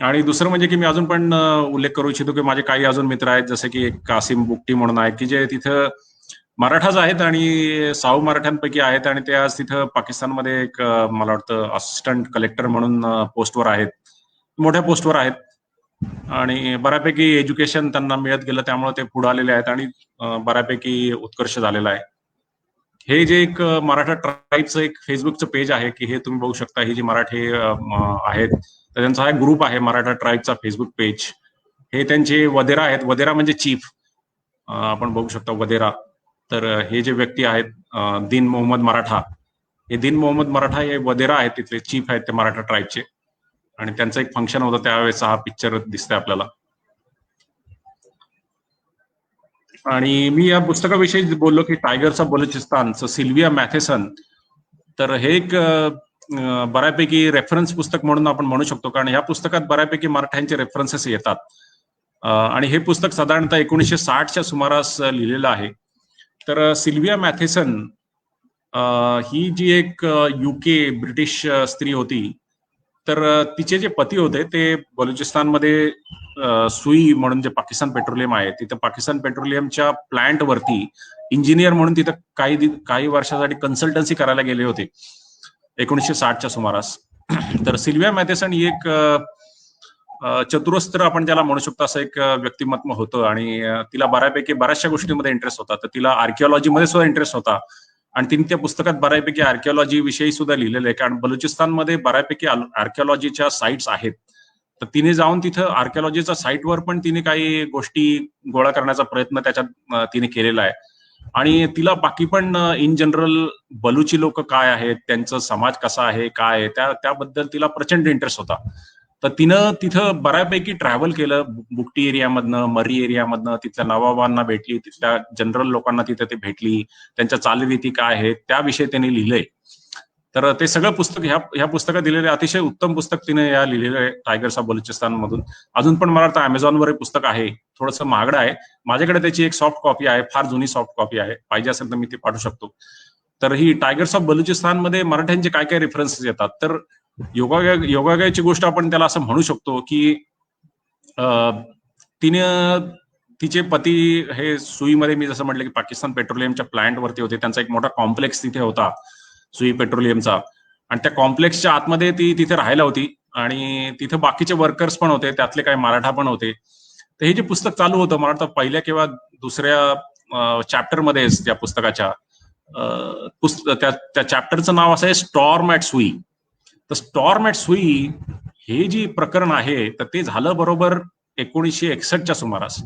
आणि दुसरं म्हणजे की मी अजून पण उल्लेख करू इच्छितो की माझे काही अजून मित्र आहेत, जसे की कासिम बुकटी म्हणून आहेत, की जे तिथं मराठाच आहेत आणि साऊ मराठ्यांपैकी आहेत, आणि ते आज तिथं पाकिस्तानमध्ये एक मला वाटतं असिस्टंट कलेक्टर म्हणून पोस्टवर आहेत, मोठ्या पोस्टवर आहेत. आणि बऱ्यापैकी एज्युकेशन त्यांना मिळत गेलं, त्यामुळे ते पुढे आलेले आहेत आणि बऱ्यापैकी उत्कर्ष झालेला आहे. हे जे एक मराठा ट्राईबचं एक फेसबुकचं पेज आहे, की हे तुम्ही बघू शकता. हे जे मराठी आहेत, तर त्यांचा हा ग्रुप आहे मराठा ट्राईबचा फेसबुक पेज. हे त्यांचे वदेरा आहेत. वदेरा म्हणजे चीफ, आपण बघू शकता वदेरा. तर हे जे व्यक्ती आहेत दीन मोहम्मद मराठा, हे दीन मोहम्मद मराठा हे वदेरा आहेत, तिथले चीफ आहेत ते मराठा ट्राईबचे. आणि त्यांचं एक फंक्शन होतं त्यावेळेस हा पिक्चर दिसतोय आपल्याला. आणि मी या पुस्तकाविषयी बोललो की टायगर्स ऑफ बलुचिस्तानचं सिल्विया मॅथेसन. तर हे एक बऱ्यापैकी रेफरन्स पुस्तक म्हणून आपण म्हणू शकतो, कारण ह्या पुस्तकात बऱ्यापैकी मराठ्यांचे रेफरन्सेस येतात. आणि हे पुस्तक साधारणतः 1960च्या सुमारास लिहिलेलं आहे. तर सिल्विया मॅथेसन ही जी एक युके ब्रिटिश स्त्री होती, तर तिचे जे पती होते ते बलुचिस्तानमध्ये सुई म्हणून जे पाकिस्तान पेट्रोलियम आहे, तिथं पाकिस्तान पेट्रोलियमच्या प्लांट वरती इंजिनियर म्हणून तिथं काही वर्षासाठी कन्सल्टन्सी करायला गेले होते 1960च्या सुमारास. तर सिल्विया मॅथेसन ही एक चतुरस्त्र आपण ज्याला म्हणू शकतो असं एक व्यक्तिमत्व होतं, आणि तिला बऱ्यापैकी बऱ्याचशा गोष्टींमध्ये इंटरेस्ट होता. तर तिला आर्किओलॉजीमध्ये सुद्धा इंटरेस्ट होता, आणि तिने त्या पुस्तकात बऱ्यापैकी आर्किओलॉजी विषयी सुद्धा लिहिलेलं आहे, कारण बलुचिस्तानमध्ये बऱ्यापैकी आर्किओलॉजीच्या साईट्स आहेत. तर तिने जाऊन तिथं आर्किओलॉजीच्या साईटवर पण तिने काही गोष्टी गोळा करण्याचा प्रयत्न त्याच्यात तिने केलेला आहे. आणि तिला बाकी पण इन जनरल बलुची लोक काय आहेत, त्यांचा समाज कसा आहे, काय आहे, त्याबद्दल तिला प्रचंड इंटरेस्ट होता. तर तिनं तिथं बऱ्यापैकी ट्रॅव्हल केलं, बुकटी एरियामधनं, मर्री एरियामधनं. तिथल्या नवाबांना भेटली, तिथल्या जनरल लोकांना तिथे ते भेटली, त्यांच्या चालीरीती काय आहेत त्याविषयी त्यांनी लिहिलंय. तर ते सगळं पुस्तक ह्या पुस्तकात दिलेलं अतिशय उत्तम पुस्तक तिने या लिहिलेलं आहे, टायगर्स ऑफ बलुचिस्तान मधून. अजून पण मला वाटतं अमेझॉनवर हे पुस्तक आहे, थोडंसं महागडं आहे. माझ्याकडे त्याची एक सॉफ्ट कॉपी आहे, फार जुनी सॉफ्ट कॉपी आहे. पाहिजे असेल तर मी ती पाठवू शकतो. तर ही टायगर्स ऑफ बलुचिस्तान मध्ये मराठ्यांचे काय काय रेफरन्सेस येतात. तर योगागायची गोष्ट आपण त्याला असं म्हणू शकतो की तिने तिचे पती हे सुईमध्ये, मी जसं म्हटलं की पाकिस्तान पेट्रोलियमच्या प्लांट वरती होते, त्यांचा एक मोठा कॉम्प्लेक्स तिथे होता सुई पेट्रोलियमचा, आणि त्या कॉम्प्लेक्सच्या आतमध्ये ती तिथे राहायला होती, आणि तिथे बाकीचे वर्कर्स पण होते, त्यातले काही मराठा पण होते. तर हे जे पुस्तक चालू होतं, मला वाटतं पहिल्या किंवा दुसऱ्या चॅप्टरमध्येच त्या पुस्तकाच्या त्या चॅप्टरचं नाव असं आहे स्टॉर्म ॲट सुई. तर स्टॉर्म ॲट सुई हे जी प्रकरण आहे, तर ते झालं बरोबर 1961च्या सुमारास.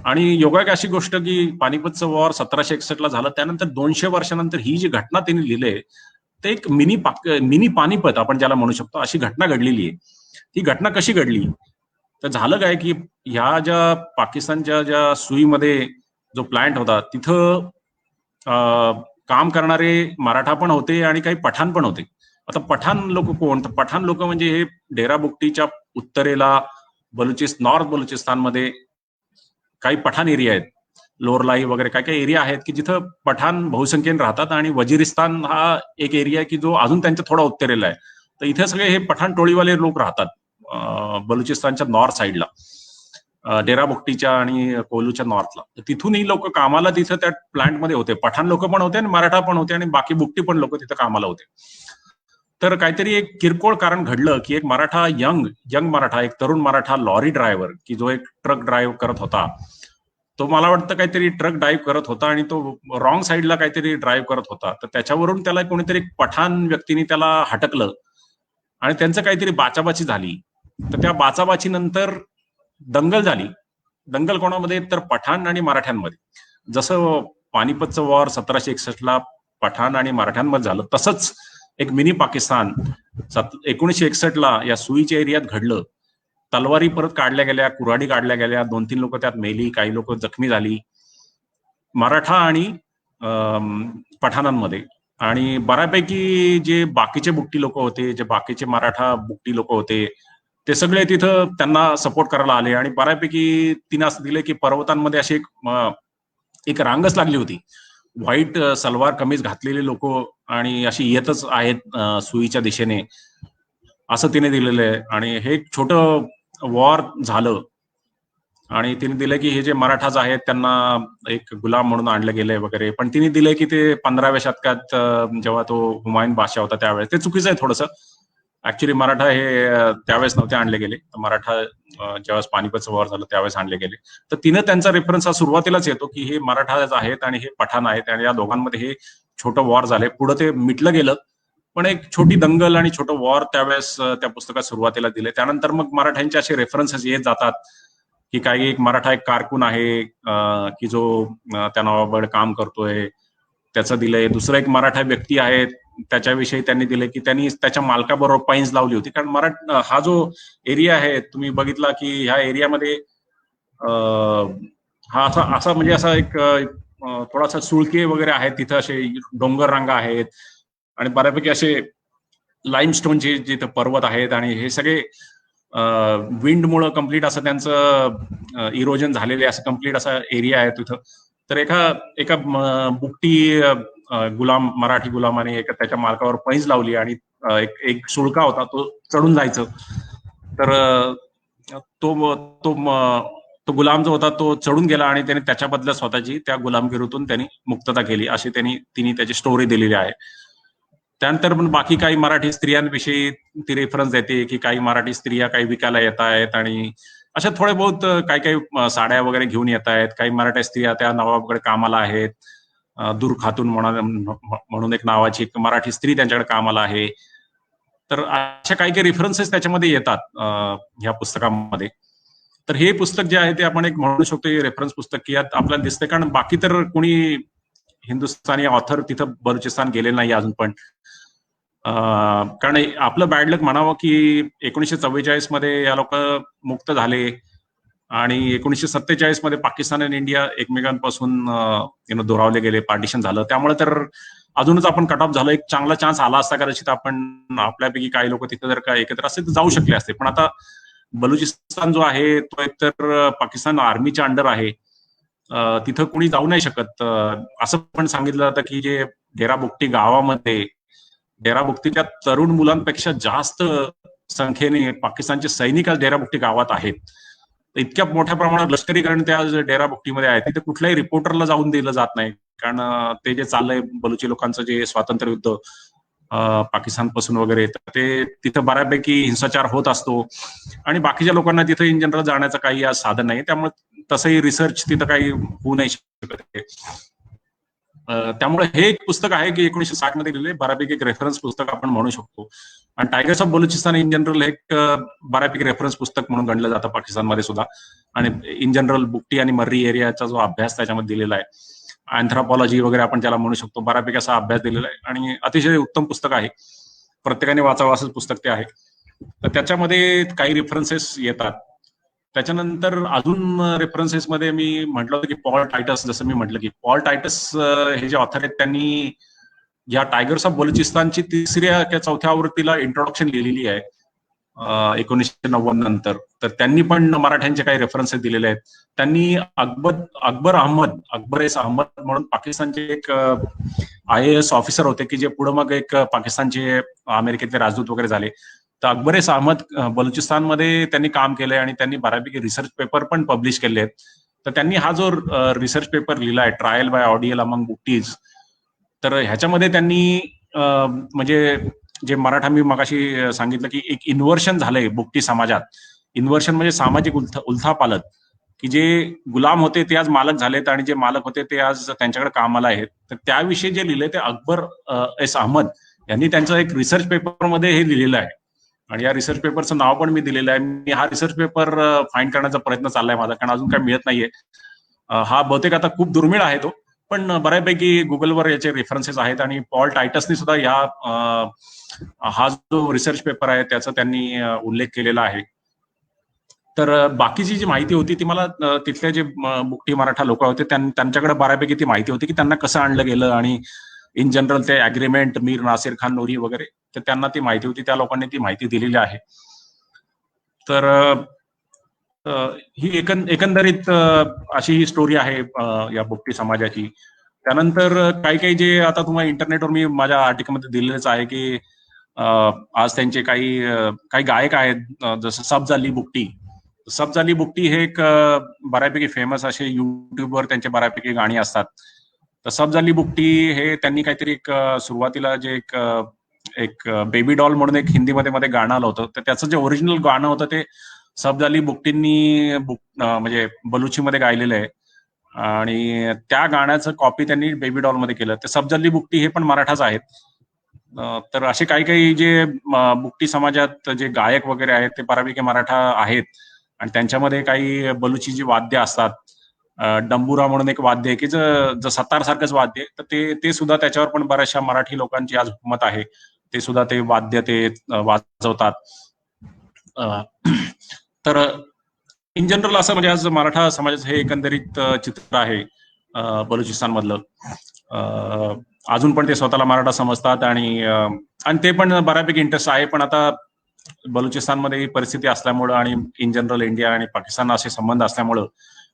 आणि योगायोग अशी गोष्ट की पानिपतचं वॉर 1761ला झालं, त्यानंतर 200 वर्षानंतर ही जी घटना त्यांनी लिहिली, ते एक मिनी पानिपत आपण ज्याला म्हणू शकतो, अशी घटना घडलेली आहे. ही घटना कशी घडली, तर झालं काय की ह्या ज्या पाकिस्तानच्या ज्या सुईमध्ये जो प्लांट होता, तिथं काम करणारे मराठा पण होते आणि काही पठाण पण होते. आता पठाण लोक कोण? तर पठाण लोक म्हणजे हे डेरा बुकटीच्या उत्तरेला नॉर्थ बलुचिस्तानमध्ये काही पठाण एरिया आहेत, लोरलाई वगैरे काही काही एरिया आहेत की जिथं पठाण बहुसंख्येने राहतात, आणि वजिरिस्तान हा एक एरिया आहे की जो अजून त्यांच्या थोडा उत्तरेला आहे. तर इथे सगळे हे पठाण टोळीवाले लोक राहतात बलुचिस्तानच्या नॉर्थ साईडला, डेरा बुकटीच्या आणि कोलूच्या नॉर्थला. तर तिथूनही लोक कामाला तिथं त्या प्लांटमध्ये होते. पठाण लोक पण होते आणि मराठा पण होते आणि बाकी बुकटी पण लोक तिथं कामाला होते. तर काहीतरी एक किरकोळ कारण घडलं की एक मराठा यंग मराठा, एक तरुण मराठा लॉरी ड्रायव्हर की जो एक ट्रक ड्राईव्ह करत होता, तो मला वाटतं काहीतरी ट्रक ड्राईव्ह करत होता आणि तो रॉंग साईडला काहीतरी ड्राईव्ह करत होता. तर त्याच्यावरून त्याला कोणीतरी पठाण व्यक्तीने त्याला हटकलं आणि त्यांचं काहीतरी बाचाबाची झाली. तर त्या बाचाबाची नंतर दंगल झाली. दंगल कोणामध्ये? तर पठाण आणि मराठ्यांमध्ये. जसं पानिपतचं वॉर 1761ला पठाण आणि मराठ्यांमध्ये झालं, तसंच एक मिनी पाकिस्तान 1961ला या सुईच्या एरियात घडलं. तलवारी परत काढल्या गेल्या, कुऱ्हाडी काढल्या गेल्या, 2-3 लोक त्यात मेली, काही लोक जखमी झाली मराठा आणि पठाणांमध्ये. आणि बऱ्यापैकी जे बाकीचे बुकटी लोक होते, जे बाकीचे मराठा बुकटी लोक होते, ते सगळे तिथं त्यांना सपोर्ट करायला आले. आणि बऱ्यापैकी तिने असं दिलं की पर्वतांमध्ये अशी एक रांगच लागली होती, व्हाईट सलवार कमीज घातलेले लोक आणि अशी येतच आहेत सुईच्या दिशेने, असं तिने दिलेलं आहे. आणि हे एक छोटं वॉर झालं आणि तिने दिलं की हे जे मराठाज आहेत त्यांना एक गुलाम म्हणून आणलं गेलंय वगैरे. पण तिने दिलंय की ते 15व्या शतकात जेव्हा तो हुमायून बादशाह होता त्यावेळेस. ते चुकीचं आहे थोडंसं. ऍक्च्युली मराठा हे त्यावेळेस नव्हते आणले गेले. मराठा ज्यावेळेस पानिपतचं वॉर झालं त्यावेळेस आणले गेले. तर तिनं त्यांचा रेफरन्स हा सुरुवातीलाच येतो की हे मराठाज आहेत आणि हे पठाण आहेत आणि या दोघांमध्ये हे छोटं वॉर झालंय. पुढे ते मिटलं गेलं, पण एक छोटी दंगल आणि छोटं वॉर त्यावेळेस त्या पुस्तकात सुरुवातीला दिले. त्यानंतर मग मराठ्यांचे असे रेफरन्सेस येत जातात की काही एक मराठा एक कारकून आहे की जो त्या नावाबरोबर काम करतोय, त्याचं दिलंय. दुसरा एक मराठा व्यक्ती आहे, त्याच्याविषयी त्यांनी दिले की त्यांनी त्याच्या मालकाबरोबर पैंज लावली होती. कारण हा जो एरिया आहे तुम्ही बघितला की ह्या एरियामध्ये हा असा म्हणजे असा एक थोडासा सुळके वगैरे आहेत, तिथं असे डोंगर रांगा आहेत आणि बऱ्यापैकी असे लाईमस्टोनचे जिथे पर्वत आहेत आणि हे सगळे विंडमुळं कम्प्लीट असं त्यांचं इरोजन झालेले असं कम्प्लीट असा एरिया आहे तिथं. तर एका बुकटी गुलाम, मराठी गुलामाने त्याच्या मालकावर पैंज लावली आणि एक सुळका होता, तो चढून जायचं. तर तो गुलाम जो होता तो चढून गेला आणि त्याने त्याच्या बदल्यात स्वतःची त्या गुलामगिरीतून त्यांनी मुक्तता केली, अशी तिने त्याची स्टोरी दिलेली आहे. त्यानंतर पण बाकी काही मराठी स्त्रियांविषयी ती रेफरन्स देते की काही मराठी स्त्रिया काही विकायला येत आहेत आणि अशा थोडे बहुत काही काही साड्या वगैरे घेऊन येत आहेत. काही मराठी स्त्रिया त्या नावाकडे कामाला आहेत. दूर खातून म्हणून एक नावाची एक मराठी स्त्री त्यांच्याकडे कामाला आहे. तर अशा काही काही रेफरन्सेस त्याच्यामध्ये येतात ह्या पुस्तकामध्ये. तर हे पुस्तक जे आहे ते आपण एक म्हणू शकतो रेफरन्स पुस्तक की यात आपल्याला दिसतंय, कारण बाकी तर कोणी हिंदुस्थानी ऑथर तिथं बलुचिस्तान गेलेलं नाही अजून पण. कारण आपलं बॅड लक म्हणावं की 1944 मध्ये या लोक मुक्त झाले आणि 1947 मध्ये पाकिस्तान आणि इंडिया एकमेकांपासून दुरावले गेले, पार्टिशन झालं. त्यामुळे तर अजूनच आपण कट ऑफ झालं. एक चांगला चान्स आला असता कदाचित आपण आपल्यापैकी काही लोक तिथं जर का एकत्र असते तर जाऊ शकले असते. पण आता बलुचिस्तान जो आहे तो एकतर पाकिस्तान आर्मीच्या अंडर आहे, तिथं कुणी जाऊ नाही शकत. असं पण सांगितलं जातं की जे डेरा बुकटी गावामध्ये, डेरा बुकटीच्या तरुण मुलांपेक्षा जास्त संख्येने पाकिस्तानचे सैनिक आज डेरा बुकटी गावात आहेत. इतक्या मोठ्या प्रमाणात लष्करीकरण त्या डेरा बुकटीमध्ये आहे. तिथे कुठल्याही रिपोर्टरला जाऊन दिलं जात नाही, कारण ते जे चाललंय बलुची लोकांचं जे स्वातंत्र्य युद्ध पाकिस्तानपासून वगैरे, तर ते तिथं बऱ्यापैकी हिंसाचार होत असतो आणि बाकीच्या लोकांना तिथं इन जनरल जाण्याचं काही आज साधन नाही. त्यामुळे तसंही रिसर्च तिथं काही होऊ नाही शकत. त्यामुळे हे एक पुस्तक आहे की 1960 मध्ये लिहिले, बऱ्यापैकी एक रेफरन्स पुस्तक आपण म्हणू शकतो. आणि tigers of Balochistan in general एक बऱ्यापैकी रेफरन्स पुस्तक म्हणून गणलं जातं पाकिस्तानमध्ये सुद्धा. आणि इन जनरल बुकटी आणि मर्री एरियाचा जो अभ्यास त्याच्यामध्ये दिलेला आहे, अँथ्रोपॉलॉजी वगैरे आपण त्याला म्हणू शकतो, बऱ्यापैकी असा अभ्यास दिलेला आहे आणि अतिशय उत्तम पुस्तक आहे. प्रत्येकाने वाचावं असंच पुस्तक ते आहे. तर त्याच्यामध्ये काही रेफरन्सेस येतात त्याच्यानंतर अजून रेफरन्सेसमध्ये मी म्हटलं होतं की पॉल टायटस, जसं मी म्हटलं की पॉल टायटस हे जे ऑथर आहेत त्यांनी या टायगर्स ऑफ बलुचिस्तानची 3ऱ्या किंवा 4थ्या आवृत्तीला इंट्रोडक्शन लिहिलेली आहे 1990 नंतर. तर त्यांनी पण मराठ्यांचे काही रेफरन्सेस दिलेले आहेत. त्यांनी अकबर एस अहमद म्हणून पाकिस्तानचे एक IAS ऑफिसर होते की जे पुढे मग एक पाकिस्तानचे अमेरिकेतले राजदूत वगैरे झाले. तर अकबर एस अहमद बलुचिस्तानमध्ये त्यांनी काम केलंय आणि त्यांनी बऱ्यापैकी रिसर्च पेपर पण पब्लिश केले आहेत. तर त्यांनी हा जो रिसर्च पेपर लिहिलाय ट्रायल बाय ऑडियल अमंग बुकटीज, तर ह्याच्यामध्ये त्यांनी म्हणजे जे मराठा मी मगाशी सांगितलं की एक इन्व्हर्शन झालंय बुकटी समाजात. इन्व्हर्शन म्हणजे सामाजिक उलथापालथ, की जे गुलाम होते ते आज मालक झालेत आणि जे मालक होते ते आज त्यांच्याकडे कामाला आहेत. तर त्याविषयी जे लिहिले ते अकबर एस अहमद यांनी त्यांचं एक रिसर्च पेपरमध्ये हे लिहिलेलं आहे. आणि या रिसर्च पेपरचं नाव पण मी दिलेलं आहे. मी हा रिसर्च पेपर फाइंड करण्याचा प्रयत्न चाललाय माझा, कारण अजून काही मिळत नाहीये. हा बहुतेक आता खूप दुर्मिळ आहे तो, पण बऱ्यापैकी गुगलवर याचे रेफरन्सेस आहेत. आणि पॉल टायटसनी सुद्धा हा जो रिसर्च पेपर आहे त्याचा त्यांनी उल्लेख केलेला आहे. तर बाकीची जी माहिती होती ती मला तिथले जे बुकटी मराठा लोक होते त्यांच्याकडे बऱ्यापैकी ती माहिती होती की त्यांना कसं आणलं गेलं आणि इन जनरल ते अग्रीमेंट मीर नासिर खान नोरी वगैरे, तर त्यांना ती माहिती होती, त्या लोकांनी ती माहिती दिलेली आहे. तर ही एकंदरीत अशी ही स्टोरी आहे या बुकटी समाजाची. त्यानंतर काही काही जे आता तुम्हाला इंटरनेटवर मी माझ्या आर्टिकलमध्ये दिलेलंच आहे की आज त्यांचे काही गायक आहेत, जसं सबजाली बुकटी. सबजाली बुकटी हे एक बऱ्यापैकी फेमस असे युट्यूबवर त्यांचे बऱ्यापैकी गाणी असतात. तर सबजाली बुकटी हे त्यांनी काहीतरी एक सुरुवातीला जे एक बेबी डॉल म्हणून एक हिंदीमध्ये मध्ये गाणं आलं होतं, तर त्याचं जे ओरिजिनल गाणं होतं ते सबजाली बुकटींनी म्हणजे बलुचीमध्ये गायलेलं आहे. आणि त्या गाण्याचं कॉपी त्यांनी बेबी डॉल मध्ये केलं. तर सबजाली बुकटी हे पण मराठाच आहेत. तर असे काही काही जे बुकटी समाजात जे गायक वगैरे आहेत ते बऱ्यापैकी मराठा आहेत. आणि त्यांच्यामध्ये काही बलुची जी वाद्य असतात, डंबुरा म्हणून एक वाद्य आहे की सतार सारखंच वाद्य आहे, तर ते सुद्धा त्याच्यावर पण बऱ्याचशा मराठी लोकांची आज हुकूमत आहे. ते सुद्धा ते वाद्य ते वाजवतात. तर इन जनरल असं म्हणजे आज मराठा समाजाचं हे एकंदरीत चित्र आहे बलुचिस्तान मधलं. अजून पण ते स्वतःला मराठा समजतात आणि ते पण बऱ्यापैकी इंटरेस्ट आहे. पण आता बलुचिस्तानमध्ये ही परिस्थिती असल्यामुळं आणि इन जनरल इंडिया आणि पाकिस्तान असे संबंध असल्यामुळं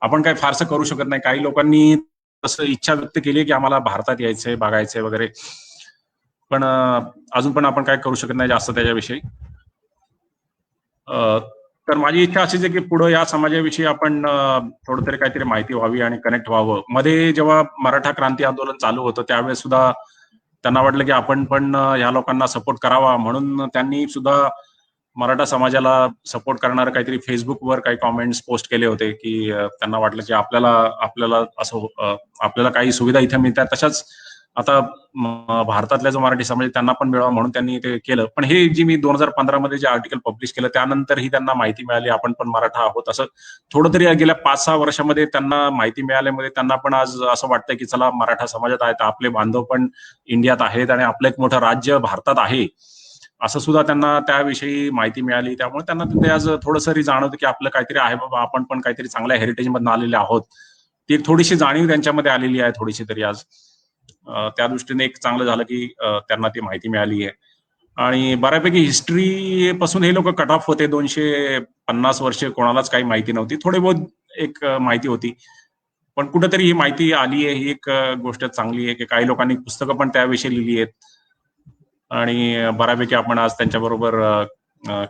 आपण काही फारसं करू शकत नाही. काही लोकांनी तसं इच्छा व्यक्त केली की आम्हाला भारतात यायचंय, बघायचंय वगैरे, पण अजून पण आपण काय करू शकत नाही जास्त त्याच्याविषयी. तर माझी इच्छा अशीच आहे की पुढे या समाजाविषयी आपण थोडं तरी काहीतरी माहिती व्हावी आणि कनेक्ट व्हावं. मध्ये जेव्हा मराठा क्रांती आंदोलन चालू होतं त्यावेळेस सुद्धा त्यांना वाटलं की आपण पण या लोकांना सपोर्ट करावा, म्हणून त्यांनी सुद्धा मराठा समाजाला सपोर्ट करणारे काहीतरी फेसबुकवर काही कॉमेंट्स पोस्ट केले होते की त्यांना वाटलं की आपल्याला असं आपल्याला काही सुविधा इथे मिळतात तशाच आता भारतातल्या जो मराठी समाज त्यांना पण मिळावा म्हणून त्यांनी ते केलं. पण हे जी मी 2015 मध्ये जे आर्टिकल पब्लिश केलं त्यानंतरही त्यांना माहिती मिळाली आपण पण मराठा आहोत असं. थोडं तरी गेल्या 5-6 वर्षामध्ये त्यांना माहिती मिळाल्यामुळे त्यांना पण आज असं वाटतं की चला मराठा समाजात आहेत, आपले बांधव पण इंडियात आहेत आणि आपलं एक मोठं राज्य भारतात आहे असं सुद्धा त्यांना त्याविषयी माहिती मिळाली. त्यामुळे त्यांना ते आज थोडंसं जाणवतं की आपलं काहीतरी आहे बाबा, आपण पण काहीतरी चांगल्या हेरिटेज मधून आलेले आहोत. ती थोडीशी जाणीव त्यांच्यामध्ये आलेली आहे थोडीशी तरी आज. त्या दृष्टीने एक चांगलं झालं की त्यांना ती माहिती मिळाली आहे. आणि बऱ्यापैकी हिस्ट्री पासून हे लोक कट ऑफ होते. 250 वर्ष कोणालाच काही माहिती नव्हती, थोडे बहुत एक माहिती होती, पण कुठेतरी ही माहिती आली आहे. ही एक गोष्ट चांगली आहे की काही लोकांनी पुस्तकं पण त्याविषयी लिहिली आहेत आणि बऱ्यापैकी आपण आज त्यांच्याबरोबर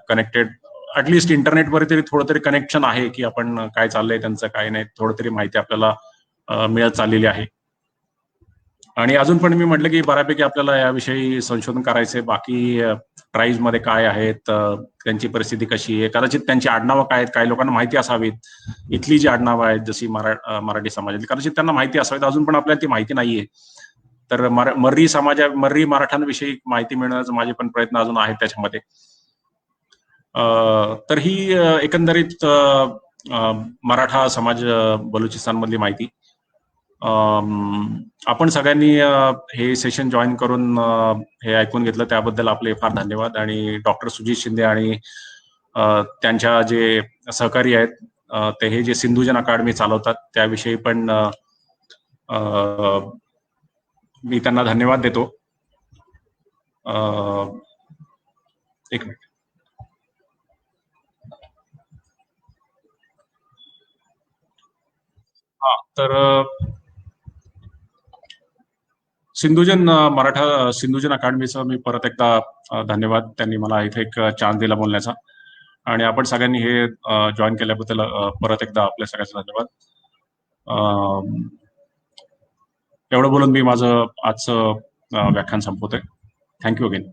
कनेक्टेड, ऍटलिस्ट इंटरनेटवर तरी थोडं तरी कनेक्शन आहे की आपण काय चाललंय त्यांचं काय नाही, थोडं तरी माहिती आपल्याला मिळत चाललेली आहे. आणि अजून पण मी म्हटलं की बऱ्यापैकी आपल्याला याविषयी संशोधन करायचंय. बाकी ट्राईब्स मध्ये काय आहेत, त्यांची परिस्थिती कशी आहे, कदाचित त्यांची आडनावं काय आहेत काही लोकांना माहिती असावीत. इथली जी आडनावं आहेत जशी मराठी समाजातली कदाचित त्यांना माहिती असावीत, अजून पण आपल्याला ती माहिती नाहीये. तर मर्री मराठ्यांविषयी माहिती मिळवण्याचा माझे पण प्रयत्न अजून आहेत त्याच्यामध्ये. तर ही एकंदरीत मराठा समाज बलुचिस्तान मधली माहिती. आपण सगळ्यांनी हे सेशन जॉईन करून हे ऐकून घेतलं त्याबद्दल आपले फार धन्यवाद. आणि डॉक्टर सुजित शिंदे आणि त्यांच्या जे सहकारी आहेत ते हे जे सिंधुजन अकादमी चालवतात त्याविषयी पण मी त्यांना धन्यवाद देतो. एक मिनिट. हा, तर सिंधुजन अकादमीचं मी परत एकदा धन्यवाद. त्यांनी मला इथे एक चान्स दिला बोलण्याचा, आणि आपण सगळ्यांनी हे जॉईन केल्याबद्दल परत एकदा आपल्या सगळ्यांचा धन्यवाद. एवढं बोलून मी माझं आजचं व्याख्यान संपवतोय. Thank you again.